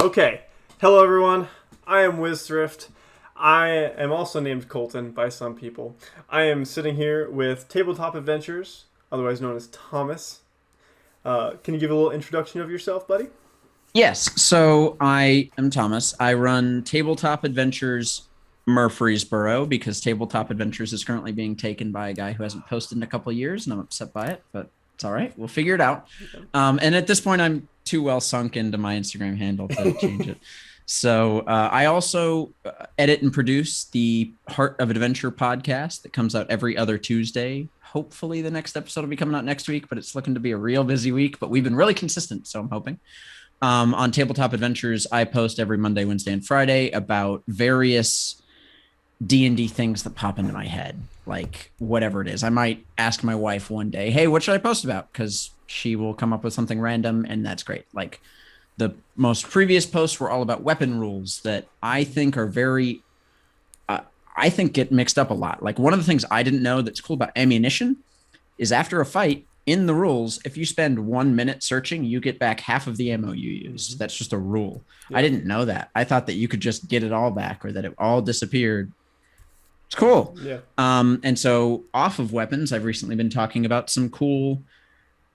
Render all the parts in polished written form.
Okay. Hello, everyone. I am WizThrift. I am also named Colton by some people. I am sitting here with Tabletop Adventures, otherwise known as Thomas. Can you give a little introduction of yourself, buddy? Yes, so I am Thomas. I run Tabletop Adventures Murfreesboro because Tabletop Adventures is currently being taken by a guy who hasn't posted in a couple of years, and I'm upset by it, but it's all right. We'll figure it out. And at this point, I'm too well sunk into my Instagram handle to change it. So I also edit and produce the Heart of Adventure podcast that comes out every other Tuesday. Hopefully, the next episode will be coming out next week, but it's looking to be a real busy week. But we've been really consistent, so I'm hoping. On Tabletop Adventures, I post every Monday, Wednesday, and Friday about various D&D things that pop into my head, like whatever it is. I might ask my wife one day, hey, what should I post about? Because she will come up with something random, and that's great. Like the most previous posts were all about weapon rules that I think are very, I think get mixed up a lot. Like one of the things I didn't know that's cool about ammunition is after a fight, in the rules, if you spend 1 minute searching, you get back half of the ammo you use. That's just a rule. Yeah. I didn't know that. I thought that you could just get it all back or that it all disappeared. It's cool. Yeah. And so off of weapons, I've recently been talking about some cool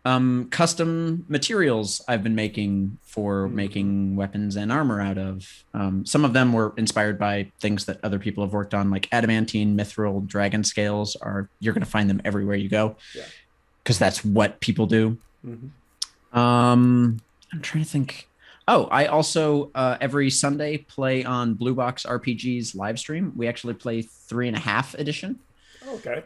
custom materials I've been making for making weapons and armor out of. Some of them were inspired by things that other people have worked on, like adamantine, mithril, dragon scales. You're going to find them everywhere you go. Yeah. Because that's what people do. I'm trying to think. Oh, I also every Sunday play on Blue Box RPG's live stream. We actually play 3.5 edition. Okay.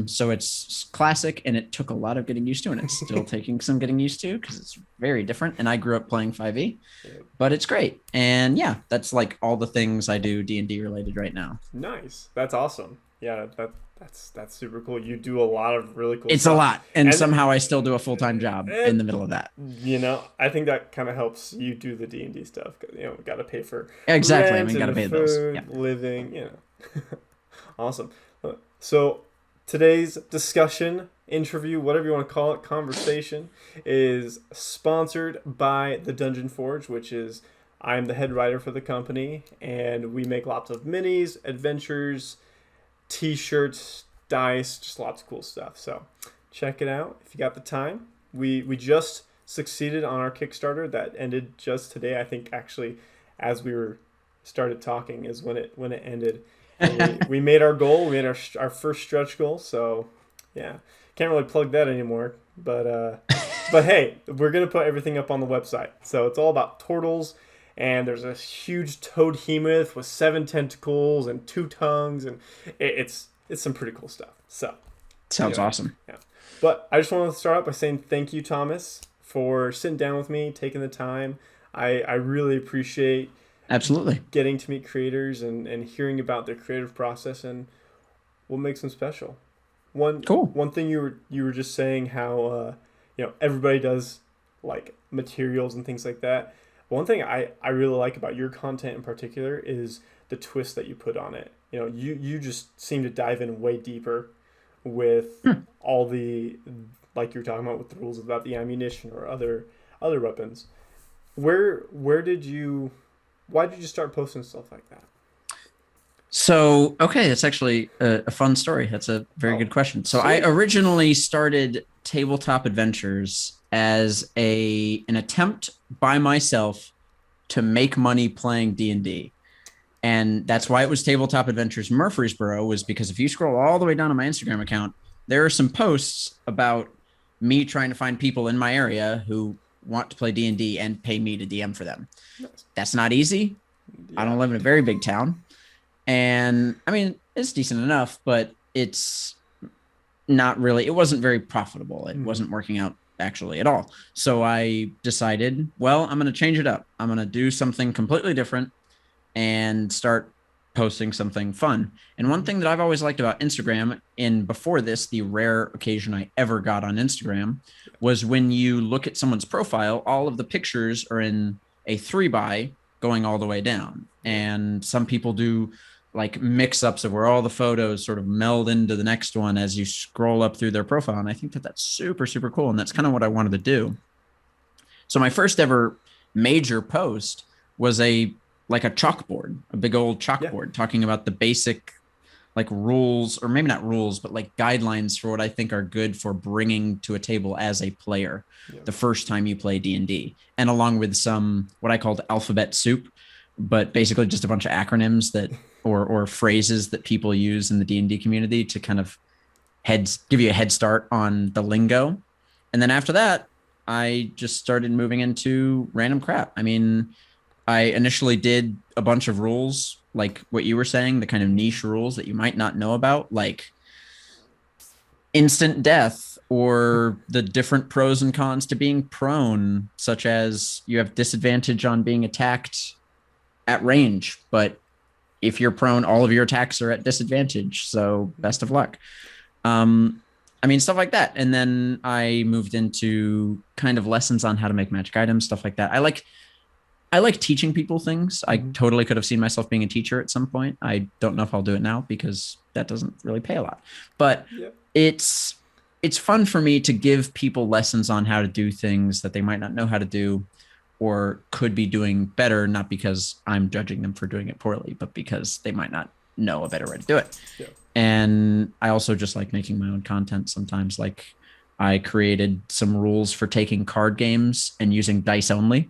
So it's classic, and it took a lot of getting used to, and it's still taking some getting used to because it's very different. And I grew up playing 5e, but it's great. And yeah, that's like all the things I do D&D related right now. Nice. That's awesome. Yeah, that's super cool. You do a lot of really cool It's stuff. a lot. And somehow I still do a full-time job in the middle of that. You know, I think that kind of helps you do the D&D stuff. We got to pay for exactly. rent, got to pay food, those. Yeah. living, Awesome. So today's discussion, interview, whatever you want to call it, conversation, is sponsored by the Dungeon Forge, which is I'm the head writer for the company, and we make lots of minis, adventures, t-shirts, dice, just lots of cool stuff. So check it out if you got the time. We just succeeded on our Kickstarter that ended just today. I think actually as we started talking is when it ended. We made our goal. We made our first stretch goal. So yeah, can't really plug that anymore. But hey, we're gonna put everything up on the website. So it's all about turtles. And there's a huge toad hemoth with 7 tentacles and 2 tongues, and it's some pretty cool stuff. So sounds awesome. Yeah. But I just want to start out by saying thank you, Thomas, for sitting down with me, taking the time. I really appreciate absolutely getting to meet creators and hearing about their creative process and what makes them special. One thing you were just saying how everybody does like materials and things like that. One thing I really like about your content in particular is the twist that you put on it. You just seem to dive in way deeper with all the, like you were talking about with the rules about the ammunition or other weapons. Why did you start posting stuff like that? So, okay, that's actually a fun story. That's a very good question. So I originally started Tabletop Adventures as an attempt by myself to make money playing D&D. And that's why it was Tabletop Adventures Murfreesboro, was because if you scroll all the way down to my Instagram account, there are some posts about me trying to find people in my area who want to play D&D and pay me to DM for them. That's not easy. Yeah. I don't live in a very big town. And I mean, it's decent enough, but it's not really, it wasn't very profitable. It wasn't working out actually at all. So I decided, well, I'm going to change it up. I'm going to do something completely different and start posting something fun. And one thing that I've always liked about Instagram, and before this, the rare occasion I ever got on Instagram, was when you look at someone's profile, all of the pictures are in a 3x going all the way down. And some people do like mix-ups of where all the photos sort of meld into the next one as you scroll up through their profile. And I think that that's super, super cool. And that's kind of what I wanted to do. So my first ever major post was a chalkboard, a big old Yeah. chalkboard talking about the basic like rules, or maybe not rules, but like guidelines for what I think are good for bringing to a table as a player Yeah. the first time you play D&D, and along with some what I called alphabet soup, but basically just a bunch of acronyms that or phrases that people use in the D&D community to kind of give you a head start on the lingo. And then after that, I just started moving into random crap. I mean, I initially did a bunch of rules, like what you were saying, the kind of niche rules that you might not know about, like instant death or the different pros and cons to being prone, such as you have disadvantage on being attacked at range, but if you're prone, all of your attacks are at disadvantage. So best of luck. Um, I mean, stuff like that. And then I moved into kind of lessons on how to make magic items, stuff like that. I like teaching people things. I totally could have seen myself being a teacher at some point. I don't know if I'll do it now because that doesn't really pay a lot. But Yeah. it's fun for me to give people lessons on how to do things that they might not know how to do or could be doing better, not because I'm judging them for doing it poorly, but because they might not know a better way to do it. Yeah. And I also just like making my own content sometimes. Like I created some rules for taking card games and using dice only,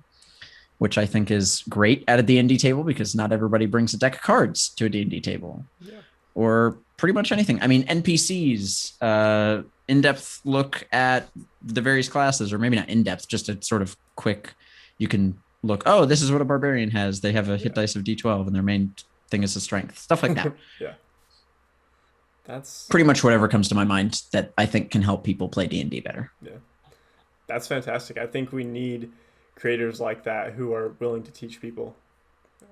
which I think is great at a D&D table because not everybody brings a deck of cards to a D&D table. Yeah. Or pretty much anything. I mean, NPCs, in-depth look at the various classes, or maybe not in-depth, just a sort of quick, you can look, oh, this is what a barbarian has. They have a hit dice of D12 and their main thing is a strength, stuff like that. Yeah. That's pretty much whatever comes to my mind that I think can help people play D&D better. Yeah. That's fantastic. I think we need creators like that who are willing to teach people.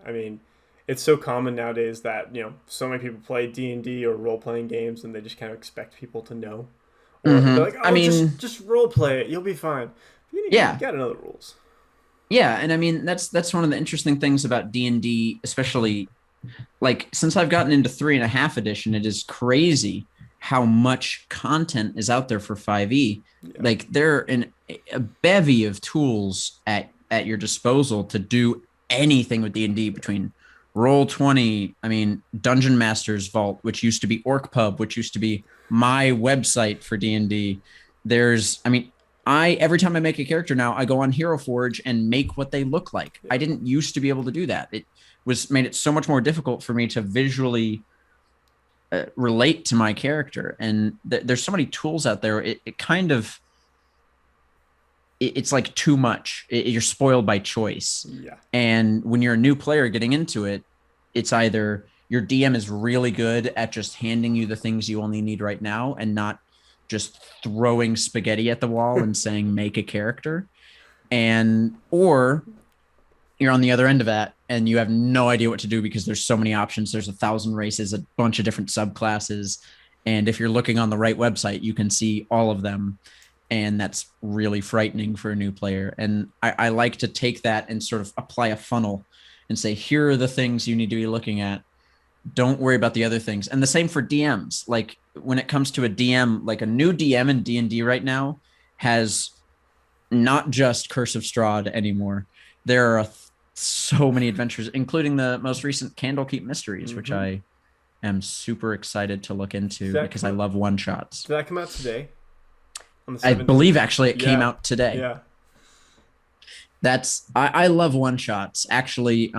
I mean, it's so common nowadays that, so many people play D&D or role-playing games and they just kind of expect people to know. Or they're like, oh, just role play it. You'll be fine. You got to know the rules. Yeah, and I mean, that's one of the interesting things about D&D, especially like since I've gotten into 3.5 edition, it is crazy how much content is out there for 5e. Yeah. Like there are a bevy of tools at your disposal to do anything with D&D, between Roll20, I mean, Dungeon Master's Vault, which used to be OrcPub, which used to be my website for D&D. Every time I make a character now, I go on Hero Forge and make what they look like. Yeah. I didn't used to be able to do that. It made it so much more difficult for me to visually relate to my character. And there's so many tools out there. It's like too much. You're spoiled by choice. Yeah. And when you're a new player getting into it, it's either your DM is really good at just handing you the things you only need right now and not just throwing spaghetti at the wall and saying, make a character. Or you're on the other end of that and you have no idea what to do because there's so many options. There's 1,000 races, a bunch of different subclasses. And if you're looking on the right website, you can see all of them. And that's really frightening for a new player. And I like to take that and sort of apply a funnel and say, here are the things you need to be looking at. Don't worry about the other things. And the same for DMs. Like when it comes to a DM, like a new DM in D&D right now has not just Curse of Strahd anymore. There are so many adventures, including the most recent Candlekeep Mysteries, which I am super excited to look into because I love one-shots. Did that come out today? I believe actually it came out today. Yeah. I love one-shots. Actually,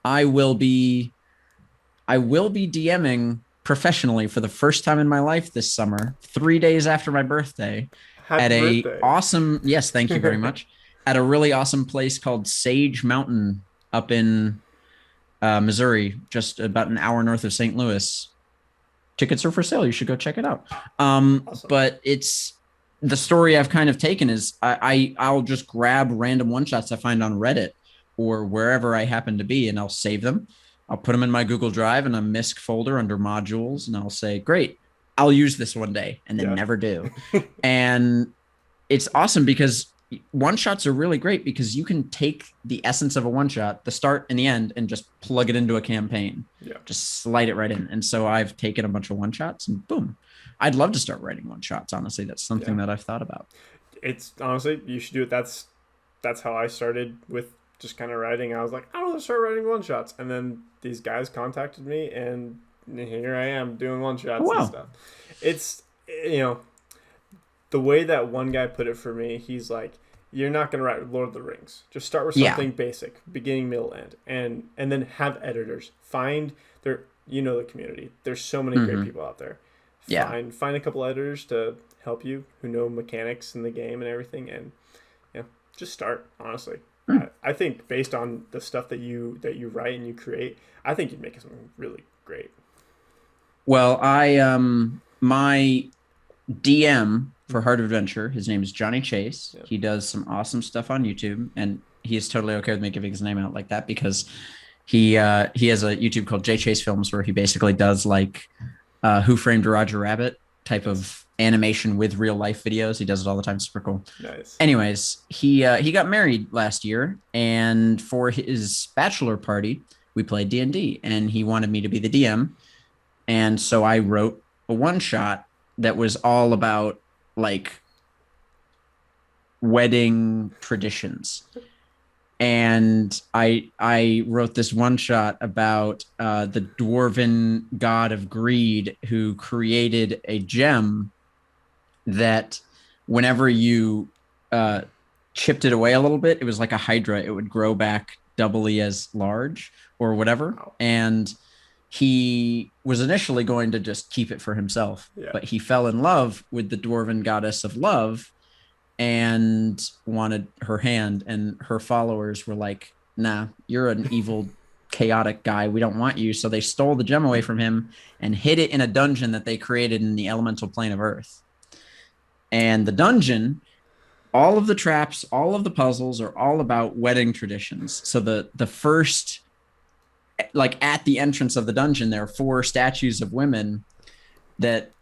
I will be DMing professionally for the first time in my life this summer, 3 days after my birthday. Happy birthday. Yes, thank you very much. At a really awesome place called Sage Mountain up in Missouri, just about an hour north of St. Louis. Tickets are for sale. You should go check it out. Awesome. But it's the story I've kind of taken is I'll just grab random one-shots I find on Reddit or wherever I happen to be, and I'll save them. I'll put them in my Google Drive in a MISC folder under modules, and I'll say, great, I'll use this one day, and then never do. And it's awesome because one-shots are really great because you can take the essence of a one-shot, the start and the end, and just plug it into a campaign. Yeah. Just slide it right in. And so I've taken a bunch of one-shots and boom. I'd love to start writing one-shots, honestly. That's something that I've thought about. It's honestly, you should do it. That's how I started with just kind of writing. I was like, I want to start writing one shots, and then these guys contacted me, and here I am doing one Oh, shots and wow. stuff. It's the way that one guy put it for me. He's like, you're not gonna write Lord of the Rings. Just start with Yeah. something basic, beginning, middle, end, and then have editors. Find their the community. There's so many great Hmm. people out there. Yeah. Find a couple editors to help you who know mechanics in the game and everything, and just start. Honestly, Hmm. I think based on the stuff that you write and you create, I think you'd make something really great. Well, my DM for Heart of Adventure, his name is Johnny Chase. Yeah. He does some awesome stuff on YouTube, and he is totally okay with me giving his name out like that because he has a YouTube called J Chase Films where he basically does like Who Framed Roger Rabbit type Nice. of animation with real life videos. He does it all the time. Super cool. Nice. Anyways, he got married last year, and for his bachelor party, we played D&D, and he wanted me to be the DM, and so I wrote a one shot that was all about like wedding traditions. And I wrote this one shot about the dwarven god of greed who created a gem that whenever you uh, chipped it away a little bit, it was like a hydra. It would grow back doubly as large or whatever. Wow. And he was initially going to just keep it for himself, Yeah. but he fell in love with the dwarven goddess of love and wanted her hand. And her followers were like, nah, you're an evil, chaotic guy. We don't want you. So they stole the gem away from him and hid it in a dungeon that they created in the elemental plane of Earth. And the dungeon, all of the traps, all of the puzzles are all about wedding traditions. So the first, like at the entrance of the dungeon, there are four statues of women that,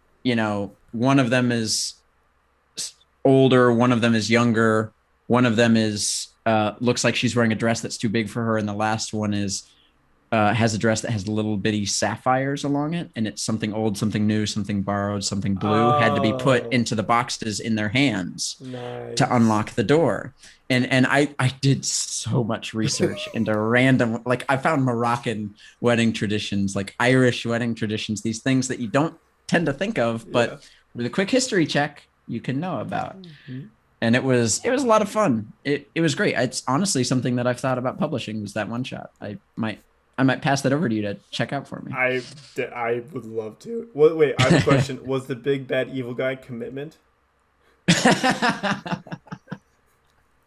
one of them is older, one of them is younger, one of them is looks like she's wearing a dress that's too big for her, and the last one is has a dress that has little bitty sapphires along it, and it's something old, something new, something borrowed, something blue, had to be put Oh, into the boxes in their hands to nice. unlock the door. And I did so much research into random, like I found Moroccan wedding traditions, like Irish wedding traditions, these things that you don't tend to think of, Yeah. but with a quick history check, you can know about. Mhm. And it was a lot of fun. It was great. It's honestly something that I've thought about publishing was that one shot. I might pass that over to you to check out for me. I would love to. Wait, I have a question. Was the big bad evil guy Commitment?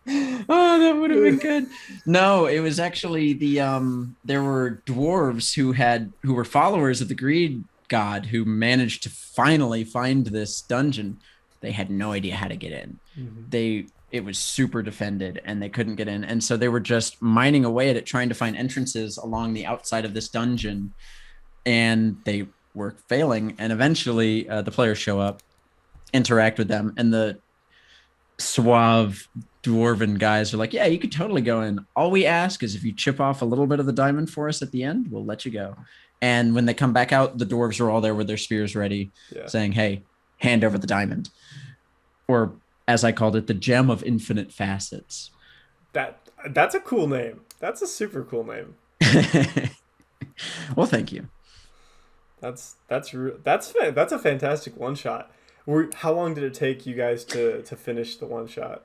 Oh, that would have been good. No, it was actually there were dwarves who were followers of the greed god who managed to finally find this dungeon. They had no idea how to get in. Mhm. It was super defended and they couldn't get in. And so they were just mining away at it, trying to find entrances along the outside of this dungeon. And they were failing. And eventually the players show up, interact with them, and the suave dwarven guys are like, yeah, you could totally go in. All we ask is if you chip off a little bit of the diamond for us at the end, we'll let you go. And when they come back out, the dwarves are all there with their spears ready, Yeah. saying, hey, hand over the diamond. Or as I called it, the gem of infinite facets. That's a cool name. That's a super cool name. Well, thank you. That's a fantastic one shot. How long did it take you guys to finish the one shot?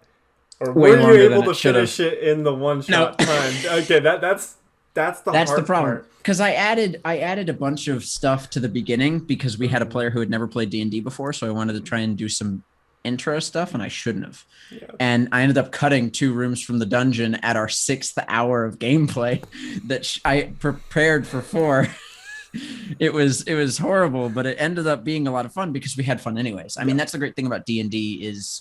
Or Way were you longer than able to it should have. finish it in the one No, shot time? Okay, that's the that's the hard problem. part. Because I added a bunch of stuff to the beginning because we had a player who had never played D&D before, so I wanted to try and do some intro stuff, and I shouldn't have. Yeah. And I ended up cutting 2 rooms from the dungeon at our 6th hour of gameplay that I prepared for 4. It was horrible, but it ended up being a lot of fun because we had fun anyways. I mean, that's the great thing about D&D is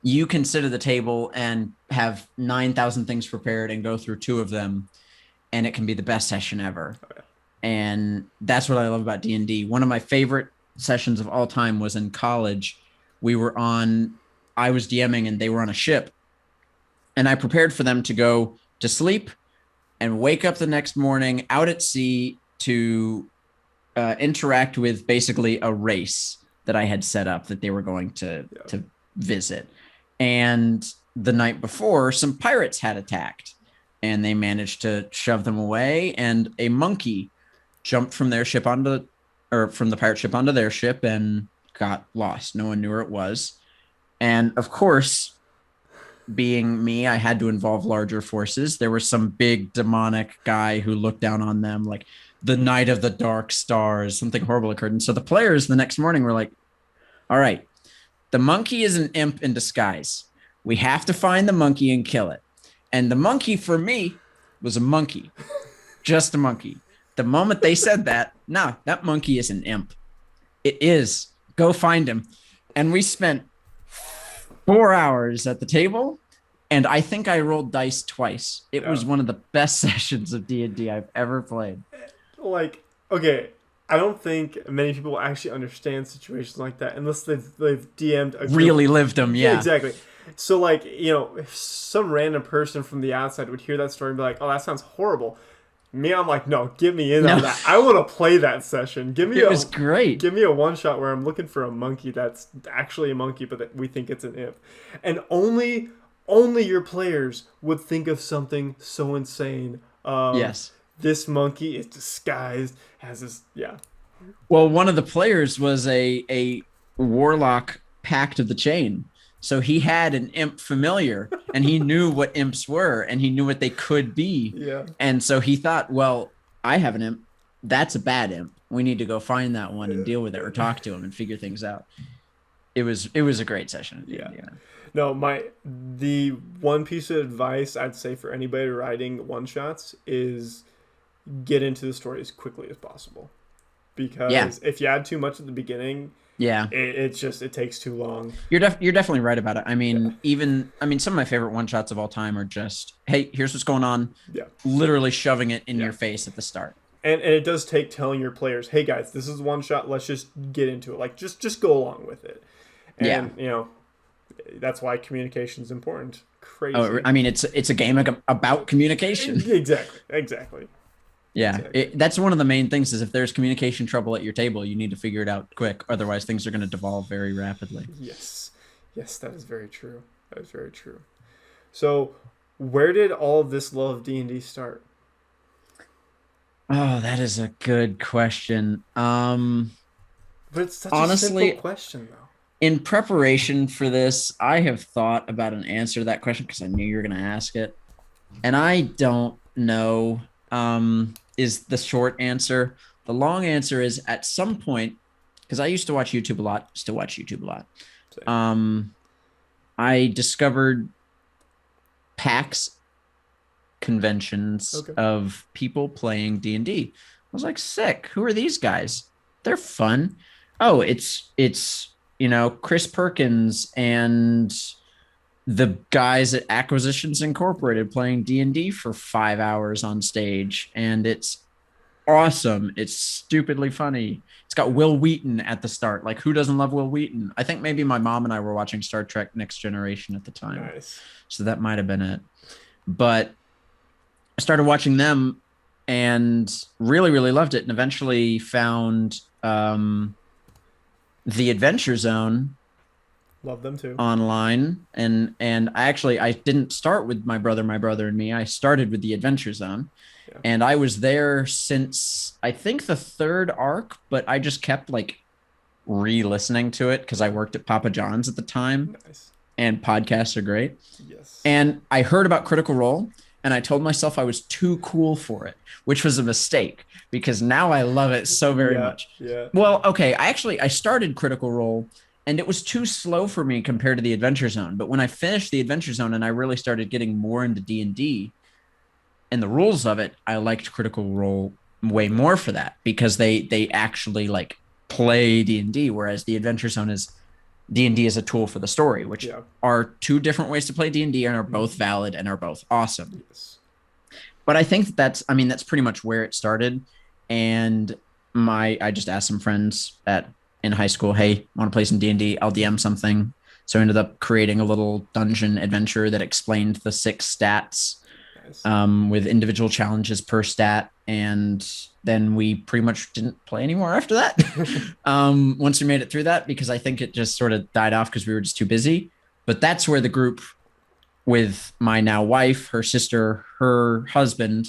you can sit at the table and have 9,000 things prepared and go through 2 of them, and it can be the best session ever. Okay. And that's what I love about D&D. One of my favorite sessions of all time was in college. I was DMing and they were on a ship, and I prepared for them to go to sleep and wake up the next morning out at sea to interact with basically a race that I had set up that they were going to visit. And the night before, some pirates had attacked. and they managed to shove them away. And a monkey jumped from their ship from the pirate ship onto their ship and got lost. No one knew where it was. And of course, being me, I had to involve larger forces. There was some big demonic guy who looked down on them like the night of the dark stars, something horrible occurred. And so the players the next morning were like, all right, the monkey is an imp in disguise. We have to find the monkey and kill it. And the monkey for me was a monkey, just a monkey. The moment they said that, nah, that monkey is an imp. It is. Go find him. And we spent 4 hours at the table, and I think I rolled dice twice. It was one of the best sessions of D&D I've ever played. Like, okay, I don't think many people actually understand situations like that unless they've DM'd a group. Really lived them, yeah. Exactly. So, like, you know, if some random person from the outside would hear that story and be like, oh, that sounds horrible. Me, I'm like, no, get me in on that. I want to play that session. It was great. Give me a one shot where I'm looking for a monkey that's actually a monkey, but that we think it's an imp. And only your players would think of something so insane. Yes. This monkey is disguised as this, yeah. Well, one of the players was a warlock Pact of the Chain. So he had an imp familiar, and he knew what imps were, and he knew what they could be. Yeah. And so he thought, well, I have an imp. That's a bad imp. We need to go find that one and deal with it, or talk to him and figure things out. It was a great session. Yeah. No, the one piece of advice I'd say for anybody writing one shots is get into the story as quickly as possible, because if you add too much at the beginning, it takes too long. You're definitely right about it. I mean, some of my favorite one shots of all time are just, hey, here's what's going on. Yeah. Literally shoving it in your face at the start. And it does take telling your players, hey guys, this is one shot. Let's just get into it. Like just go along with it. And you know, that's why communication is important. Crazy. Oh, I mean, it's a game about communication. Exactly. Yeah, exactly. That's one of the main things is if there's communication trouble at your table, you need to figure it out quick. Otherwise, things are going to devolve very rapidly. Yes, that is very true. So, where did all of this love of D&D start? Oh, that is a good question. But it's such a simple question, though. In preparation for this, I have thought about an answer to that question because I knew you were going to ask it. And I don't know is the short answer. The long answer is at some point, because I used to watch YouTube a lot, still watch YouTube a lot. Same. I discovered PAX conventions of people playing D&D. I was like, sick. Who are these guys? They're fun. Oh, it's Chris Perkins and the guys at Acquisitions Incorporated playing D&D for 5 hours on stage, and it's awesome. It's stupidly funny. It's got Will Wheaton at the start. Like, who doesn't love Will Wheaton? I think maybe my mom and I were watching Star Trek Next Generation at the time. Nice. So that might have been it. But I started watching them and really, really loved it, and eventually found the Adventure Zone. Love them too. Online. And I didn't start with my brother and me. I started with the Adventure Zone. Yeah. And I was there since I think the third arc, but I just kept like re-listening to it because I worked at Papa John's at the time. Nice. And podcasts are great. Yes. And I heard about Critical Role and I told myself I was too cool for it, which was a mistake because now I love it so very much. Yeah. Well, okay. I started Critical Role and it was too slow for me compared to the Adventure Zone. But when I finished the Adventure Zone and I really started getting more into D&D and the rules of it, I liked Critical Role way more for that because they actually like play D&D, whereas the Adventure Zone is D&D is a tool for the story, which are two different ways to play D&D and are both valid and are both awesome. Yes. But I think that's pretty much where it started. And I just asked some friends in high school, hey, want to play some D&D? I'll DM something. So I ended up creating a little dungeon adventure that explained the 6 stats with individual challenges per stat. And then we pretty much didn't play anymore after that. Once we made it through that, because I think it just sort of died off because we were just too busy. But that's where the group with my now wife, her sister, her husband,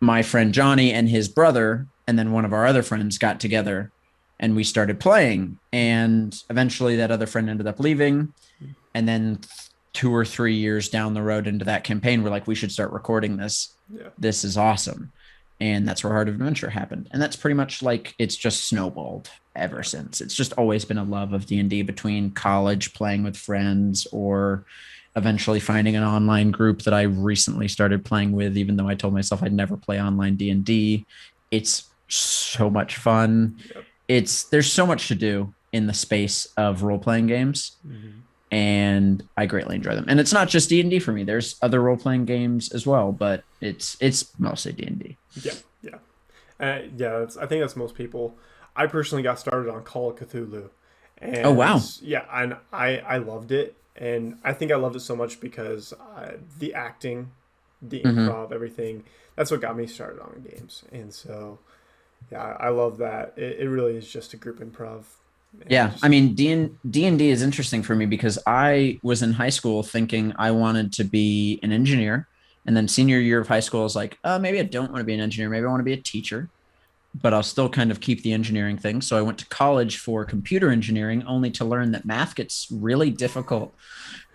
my friend Johnny, and his brother, and then one of our other friends got together and we started playing. And eventually that other friend ended up leaving. And then 2 or 3 years down the road into that campaign, we're like, we should start recording this. Yeah. This is awesome. And that's where Heart of Adventure happened. And that's pretty much like, it's just snowballed ever since. It's just always been a love of D&D between college, playing with friends, or eventually finding an online group that I recently started playing with, even though I told myself I'd never play online D&D. It's so much fun. Yep. There's so much to do in the space of role-playing games. Mm-hmm. And I greatly enjoy them. And it's not just D&D for me. There's other role-playing games as well, but it's mostly D&D. Yeah, yeah. Yeah, I think that's most people. I personally got started on Call of Cthulhu. And Oh, wow. yeah, and I loved it. And I think I loved it so much because the acting, the improv, everything, that's what got me started on games. And so, yeah, I love that. It really is just a group improv. Yeah, I mean, D&D is interesting for me because I was in high school thinking I wanted to be an engineer. And then senior year of high school, I was like, maybe I don't want to be an engineer. Maybe I want to be a teacher, but I'll still kind of keep the engineering thing. So I went to college for computer engineering, only to learn that math gets really difficult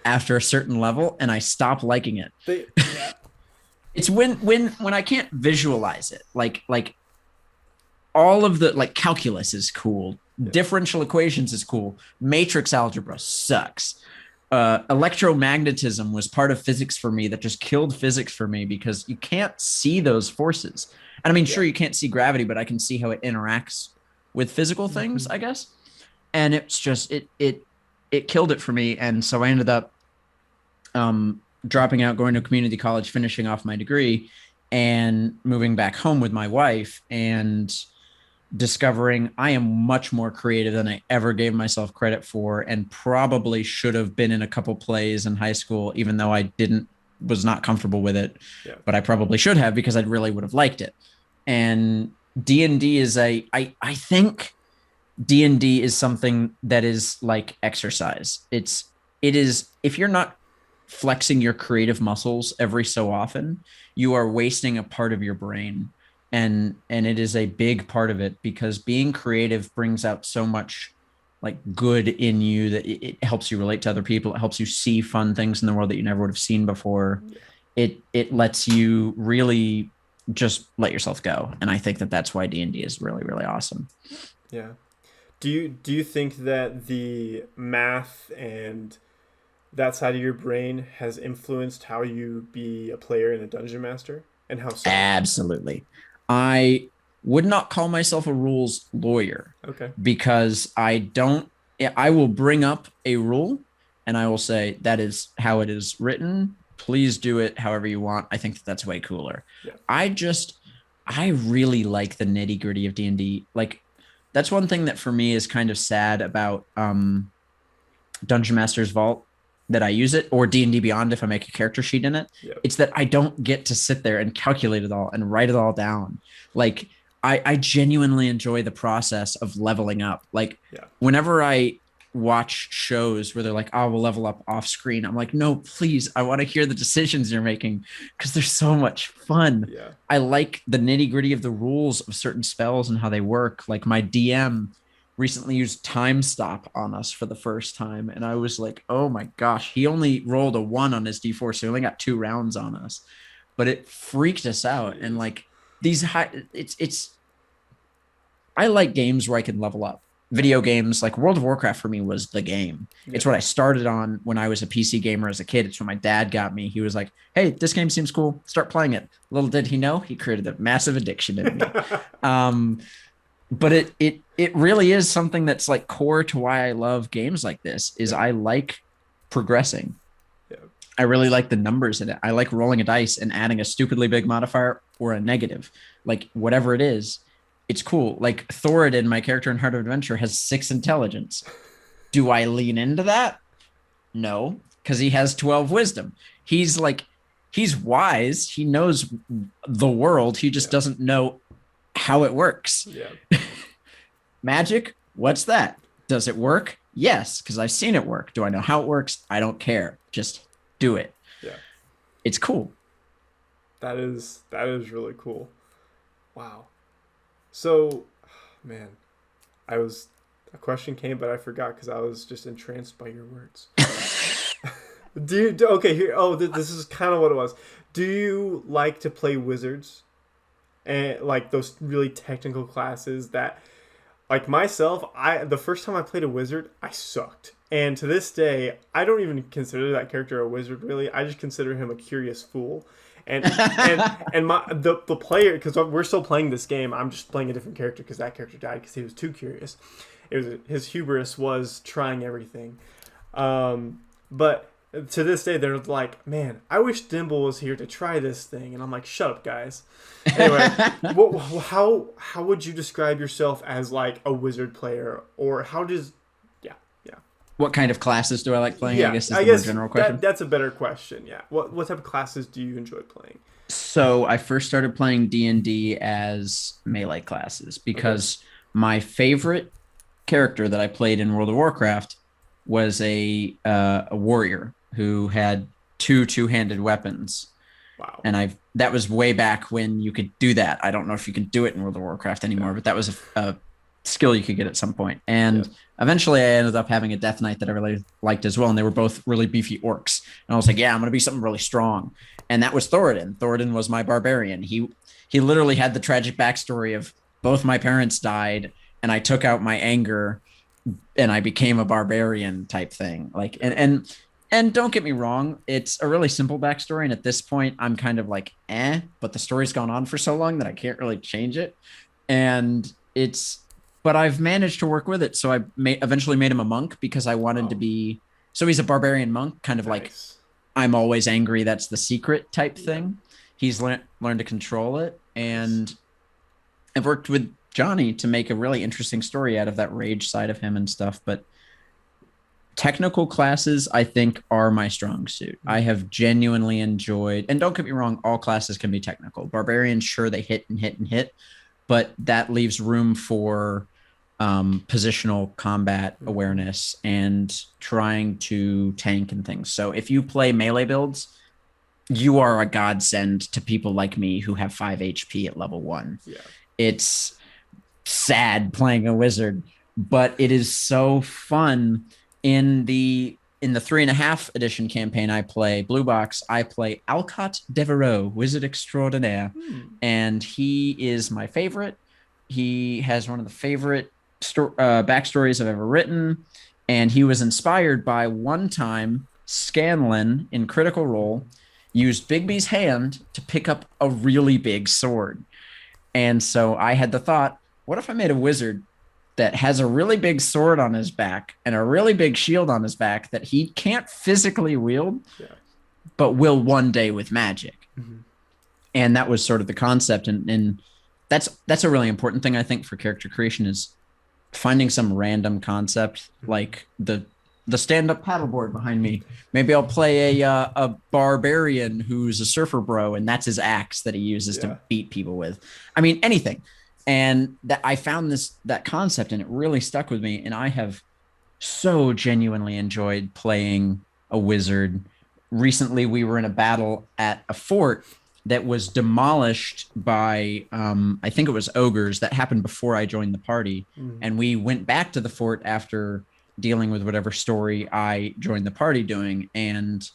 after a certain level, and I stopped liking it. Yeah. It's when I can't visualize it. Like all of the, like, calculus is cool. Yeah. Differential equations is cool. Matrix algebra sucks. Electromagnetism was part of physics for me that just killed physics for me because you can't see those forces. And I mean, sure, you can't see gravity, but I can see how it interacts with physical things, I guess. And it's just, it killed it for me. And so I ended up dropping out, going to community college, finishing off my degree, and moving back home with my wife, and discovering I am much more creative than I ever gave myself credit for, and probably should have been in a couple plays in high school, even though I was not comfortable with it. Yeah. But I probably should have, because I really would have liked it. And D&D is I think D&D is something that is like exercise. It is, if you're not flexing your creative muscles every so often, you are wasting a part of your brain. And it is a big part of it, because being creative brings out so much like good in you that it helps you relate to other people. It helps you see fun things in the world that you never would have seen before. Yeah. It lets you really just let yourself go. And I think that that's why D&D is really, really awesome. Yeah. Do you think that the math and that side of your brain has influenced how you be a player and a dungeon master, and how so? Absolutely. I would not call myself a rules lawyer. Okay. Because I will bring up a rule and I will say, that is how it is written. Please do it however you want. I think that's way cooler. Yeah. I really like the nitty gritty of D&D. Like, that's one thing that for me is kind of sad about Dungeon Master's Vault, that I use it, or D&D Beyond if I make a character sheet in it. Yep. It's that I don't get to sit there and calculate it all and write it all down. Like, I genuinely enjoy the process of leveling up. Like, whenever I watch shows where they're like, oh, we'll level up off screen, I'm like, no, please, I want to hear the decisions you're making, because they're so much fun. Yeah. I like the nitty gritty of the rules of certain spells and how they work. Like, my DM recently used time stop on us for the first time, and I was like, oh my gosh, he only rolled a 1 on his d4, so he only got 2 rounds on us, but it freaked us out. And like, these I like games where I can level up. Video games like World of Warcraft for me was the game. Yeah. It's what I started on when I was a PC gamer as a kid. It's when my dad got me. He was like, hey, this game seems cool, start playing it. Little did he know, he created a massive addiction in me. But it really is something that's like core to why I love games like this, is I like progressing. Yeah. I really like the numbers in it. I like rolling a dice and adding a stupidly big modifier or a negative, like whatever it is. It's cool. Like Thoradin, my character in Heart of Adventure, has 6 intelligence. Do I lean into that? No, because he has 12 wisdom. He's wise. He knows the world. He just doesn't know how it works. Yeah. Magic, what's that? Does it work? Yes, because I've seen it work. Do I know how it works? I don't care. Just do it. it's cool. That is really cool. Wow. So, man, I was a question came, but I forgot because I was just entranced by your words. Okay, here? Oh, this is kind of what it was. Do you like to play wizards and like those really technical classes that, like myself, I the first time I played a wizard, I sucked. And to this day, I don't even consider that character a wizard really. I just consider him a curious fool. And my the player, because we're still playing this game, I'm just playing a different character because that character died because he was too curious. It was his hubris was trying everything. But to this day, they're like, man, I wish Dimble was here to try this thing. And I'm like, shut up, guys. Anyway, how would you describe yourself as like a wizard player, or how does yeah yeah What kind of classes do I like playing? yeah I guess is I the more guess general question. that's a better question. Yeah, what type of classes do you enjoy playing? So I first started playing D&D as melee classes Okay. because my favorite character that I played in World of Warcraft was a warrior who had two-handed weapons. Wow. And I that was way back when you could do that. I don't know if you can do it in World of Warcraft Yeah. anymore, but that was a skill you could get at some point. Yeah. And eventually I ended up having a Death Knight that I really liked as well. And they were both really beefy orcs. And I was like, yeah, I'm going to be something really strong. And that was Thoradin. Thoradin was my barbarian. He literally had the tragic backstory of both my parents died, and I took out my anger and I became a barbarian type thing. Like, and don't get me wrong, it's a really simple backstory. And at this point, I'm kind of like, but the story's gone on for so long that I can't really change it. And but I've managed to work with it. So eventually made him a monk because I wanted to Oh, be, so he's a barbarian monk, kind of like nice. I'm always angry. That's the secret type Yeah. thing. He's learned to control it. Nice. And I've worked with Johnny to make a really interesting story out of that rage side of him and stuff. But technical classes, I think, are my strong suit. I have genuinely enjoyed, and don't get me wrong, all classes can be technical. Barbarians, sure, they hit and hit and hit, but that leaves room for positional combat awareness and trying to tank and things. So if you play melee builds, you are a godsend to people like me who have 5 HP at level 1. Yeah. It's sad playing a wizard, but it is so fun. In the 3.5 edition campaign I play, Blue Box, I play Alcott Devereaux, Wizard Extraordinaire, and he is my favorite. He has one of the favorite backstories I've ever written, and he was inspired by one time Scanlan in Critical Role used Bigby's hand to pick up a really big sword. And so I had the thought, what if I made a wizard that has a really big sword on his back and a really big shield on his back that he can't physically wield, Yeah. but will one day with magic? Mm-hmm. And that was sort of the concept. And that's a really important thing, I think, for character creation is finding some random concept like the stand-up paddleboard behind me. Maybe I'll play a barbarian who's a surfer bro, and that's his axe that he uses to beat people with. I mean, anything. And that I found that concept, and it really stuck with me. And I have so genuinely enjoyed playing a wizard. Recently, we were in a battle at a fort that was demolished by, I think it was ogres. That happened before I joined the party. And we went back to the fort after dealing with whatever story I joined the party doing. And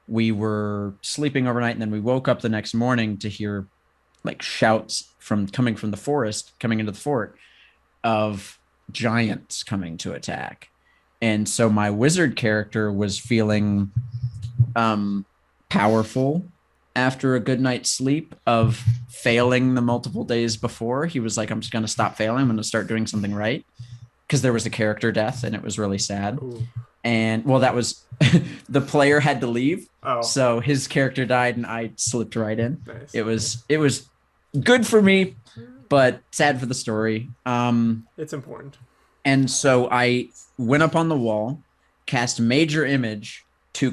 we were sleeping overnight. And then we woke up the next morning to hear like shouts coming from the forest, coming into the fort of giants coming to attack. And so my wizard character was feeling powerful after a good night's sleep of failing the multiple days before. He was like, I'm just going to stop failing. I'm going to start doing something right. Because there was a character death and it was really sad. Ooh. And well, that was the player had to leave. Oh. So his character died and I slipped right in. Nice. It was good for me, but sad for the story. It's important. And so I went up on the wall, cast major image to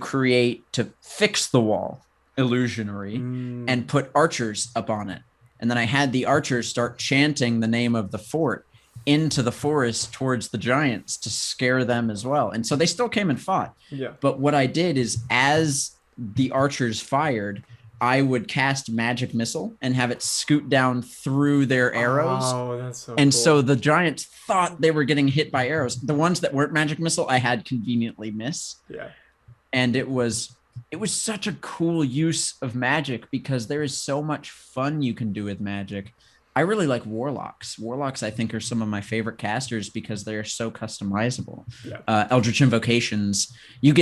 fix the wall, illusionary, and put archers up on it. And then I had the archers start chanting the name of the fort into the forest towards the giants to scare them as well. And so they still came and fought. Yeah. But what I did is as the archers fired, I would cast magic missile and have it scoot down through their arrows. Oh, that's so And cool. so the giants thought they were getting hit by arrows. The ones that weren't magic missile, I had conveniently miss. Yeah. And it was such a cool use of magic because there is so much fun you can do with magic. I really like warlocks. Warlocks, I think, are some of my favorite casters because they're so customizable. Yeah. Eldritch Invocations, you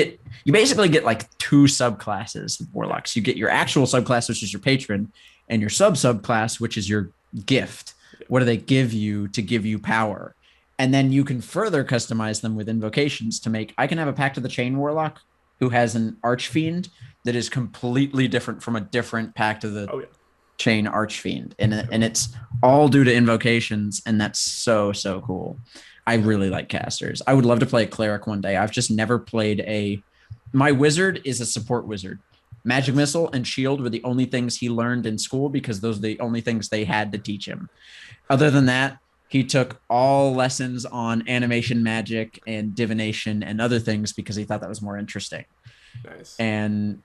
basically get like two subclasses of warlocks. You get your actual subclass, which is your patron, and your subclass, which is your gift. What do they give you to give you power? And then you can further customize them with invocations to make. I can have a Pact of the Chain warlock who has an Archfiend that is completely different from a different Pact of the Chain Archfiend, and it's all due to invocations, and that's so cool. I really like casters. I would love to play a cleric one day. I've just never played my wizard is a support wizard. Magic missile and shield were the only things he learned in school because those are the only things they had to teach him. Other than that, he took all lessons on animation magic and divination and other things because he thought that was more interesting. Nice. And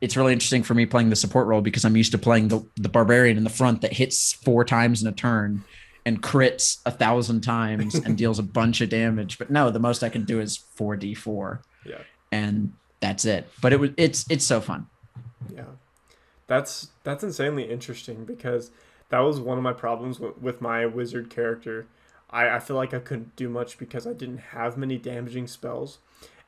it's really interesting for me playing the support role because I'm used to playing the barbarian in the front that hits 4 times in a turn and crits 1,000 times and deals a bunch of damage. But no, the most I can do is 4d4. Yeah. And that's it. But it's so fun. Yeah. That's insanely interesting because that was one of my problems with my wizard character. I feel like I couldn't do much because I didn't have many damaging spells.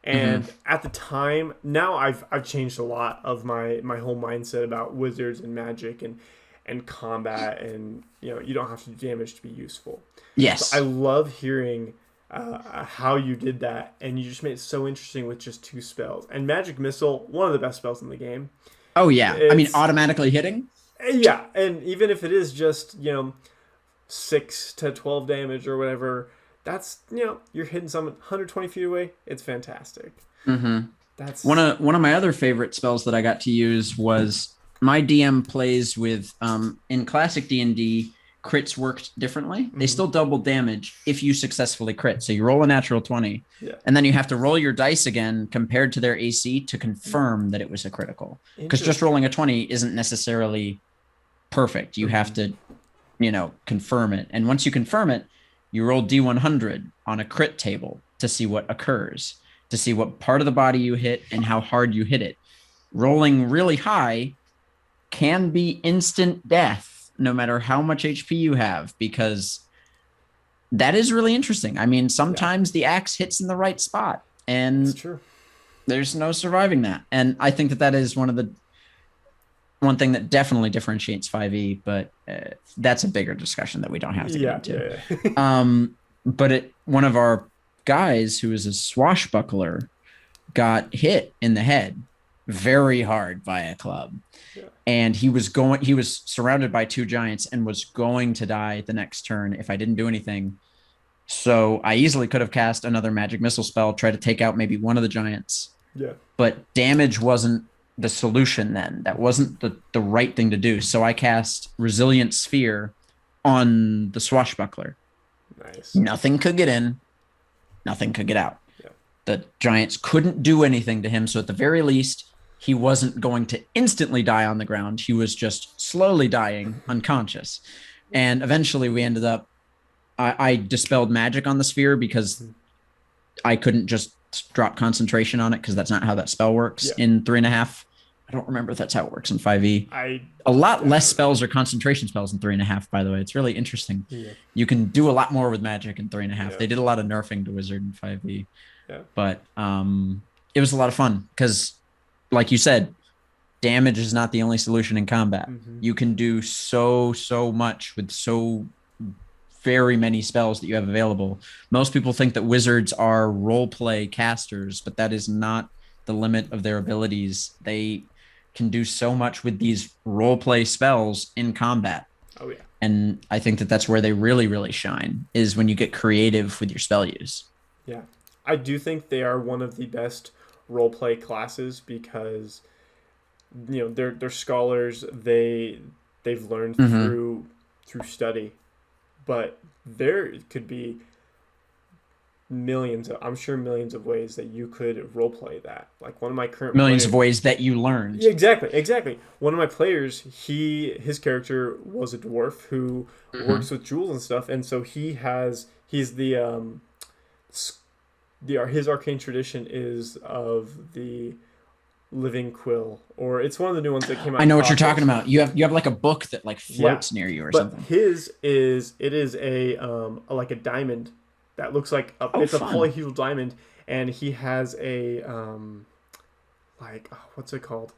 And at the time, now I've changed a lot of my whole mindset about wizards and magic and combat, and you don't have to do damage to be useful. Yes. So I love hearing how you did that, and you just made it so interesting with just 2 spells. And Magic Missile, one of the best spells in the game. Oh yeah, I mean automatically hitting. Yeah, and even if it is just 6 to 12 damage or whatever, that's you're hitting someone 120 feet away. It's fantastic. That's one of my other favorite spells that I got to use was my DM plays with in classic D&D. Crits worked differently. They still double damage if you successfully crit. So you roll a natural 20, and then you have to roll your dice again compared to their AC to confirm that it was a critical. Because just rolling a 20 isn't necessarily perfect. You have to, confirm it. And once you confirm it, you roll D100 on a crit table to see what occurs, to see what part of the body you hit and how hard you hit it. Rolling really high can be instant death, no matter how much HP you have, because that is really interesting. I mean, sometimes the axe hits in the right spot, and there's no surviving that. And I think that is one thing that definitely differentiates 5e, but that's a bigger discussion that we don't have to get into. But one of our guys who is a swashbuckler got hit in the head very hard by a club. And he was surrounded by 2 giants and was going to die the next turn if I didn't do anything. So I easily could have cast another magic missile spell, try to take out maybe one of the giants. Yeah. But damage wasn't the solution then. That wasn't the right thing to do. So I cast Resilient Sphere on the swashbuckler. Nice. Nothing could get in. Nothing could get out. Yeah. The giants couldn't do anything to him. So at the very least, he wasn't going to instantly die on the ground. He was just slowly dying unconscious. And eventually we ended up, I dispelled magic on the sphere because I couldn't just drop concentration on it because that's not how that spell works in 3.5. I don't remember if that's how it works in 5e. A lot less spells are concentration spells in 3.5, by the way. It's really interesting. Yeah. You can do a lot more with magic in 3.5. Yeah. They did a lot of nerfing to Wizard in 5e. Yeah. But it was a lot of fun because, like you said, damage is not the only solution in combat. You can do so much with so very many spells that you have available. Most people think that wizards are role play casters, but that is not the limit of their abilities. They can do so much with these role play spells in combat. Oh yeah. And I think that that's where they really shine, is when you get creative with your spell use. Yeah. I do think they are one of the best role play classes because they're scholars. They've learned through study, but there could be I'm sure millions of ways that you could role play that. Like one of my current Millions of players. ways that you learned. Yeah, exactly. One of my players, his character was a dwarf who Mm-hmm. works with jewels and stuff, and so he's his arcane tradition is of the living quill, or it's one of the new ones that came out I in know what you're talking cocktails. about. You have like a book that like Yeah, floats near you or but something. it is like a diamond that looks like Oh, it's a fun. polyhedral diamond, and he has a what's it called?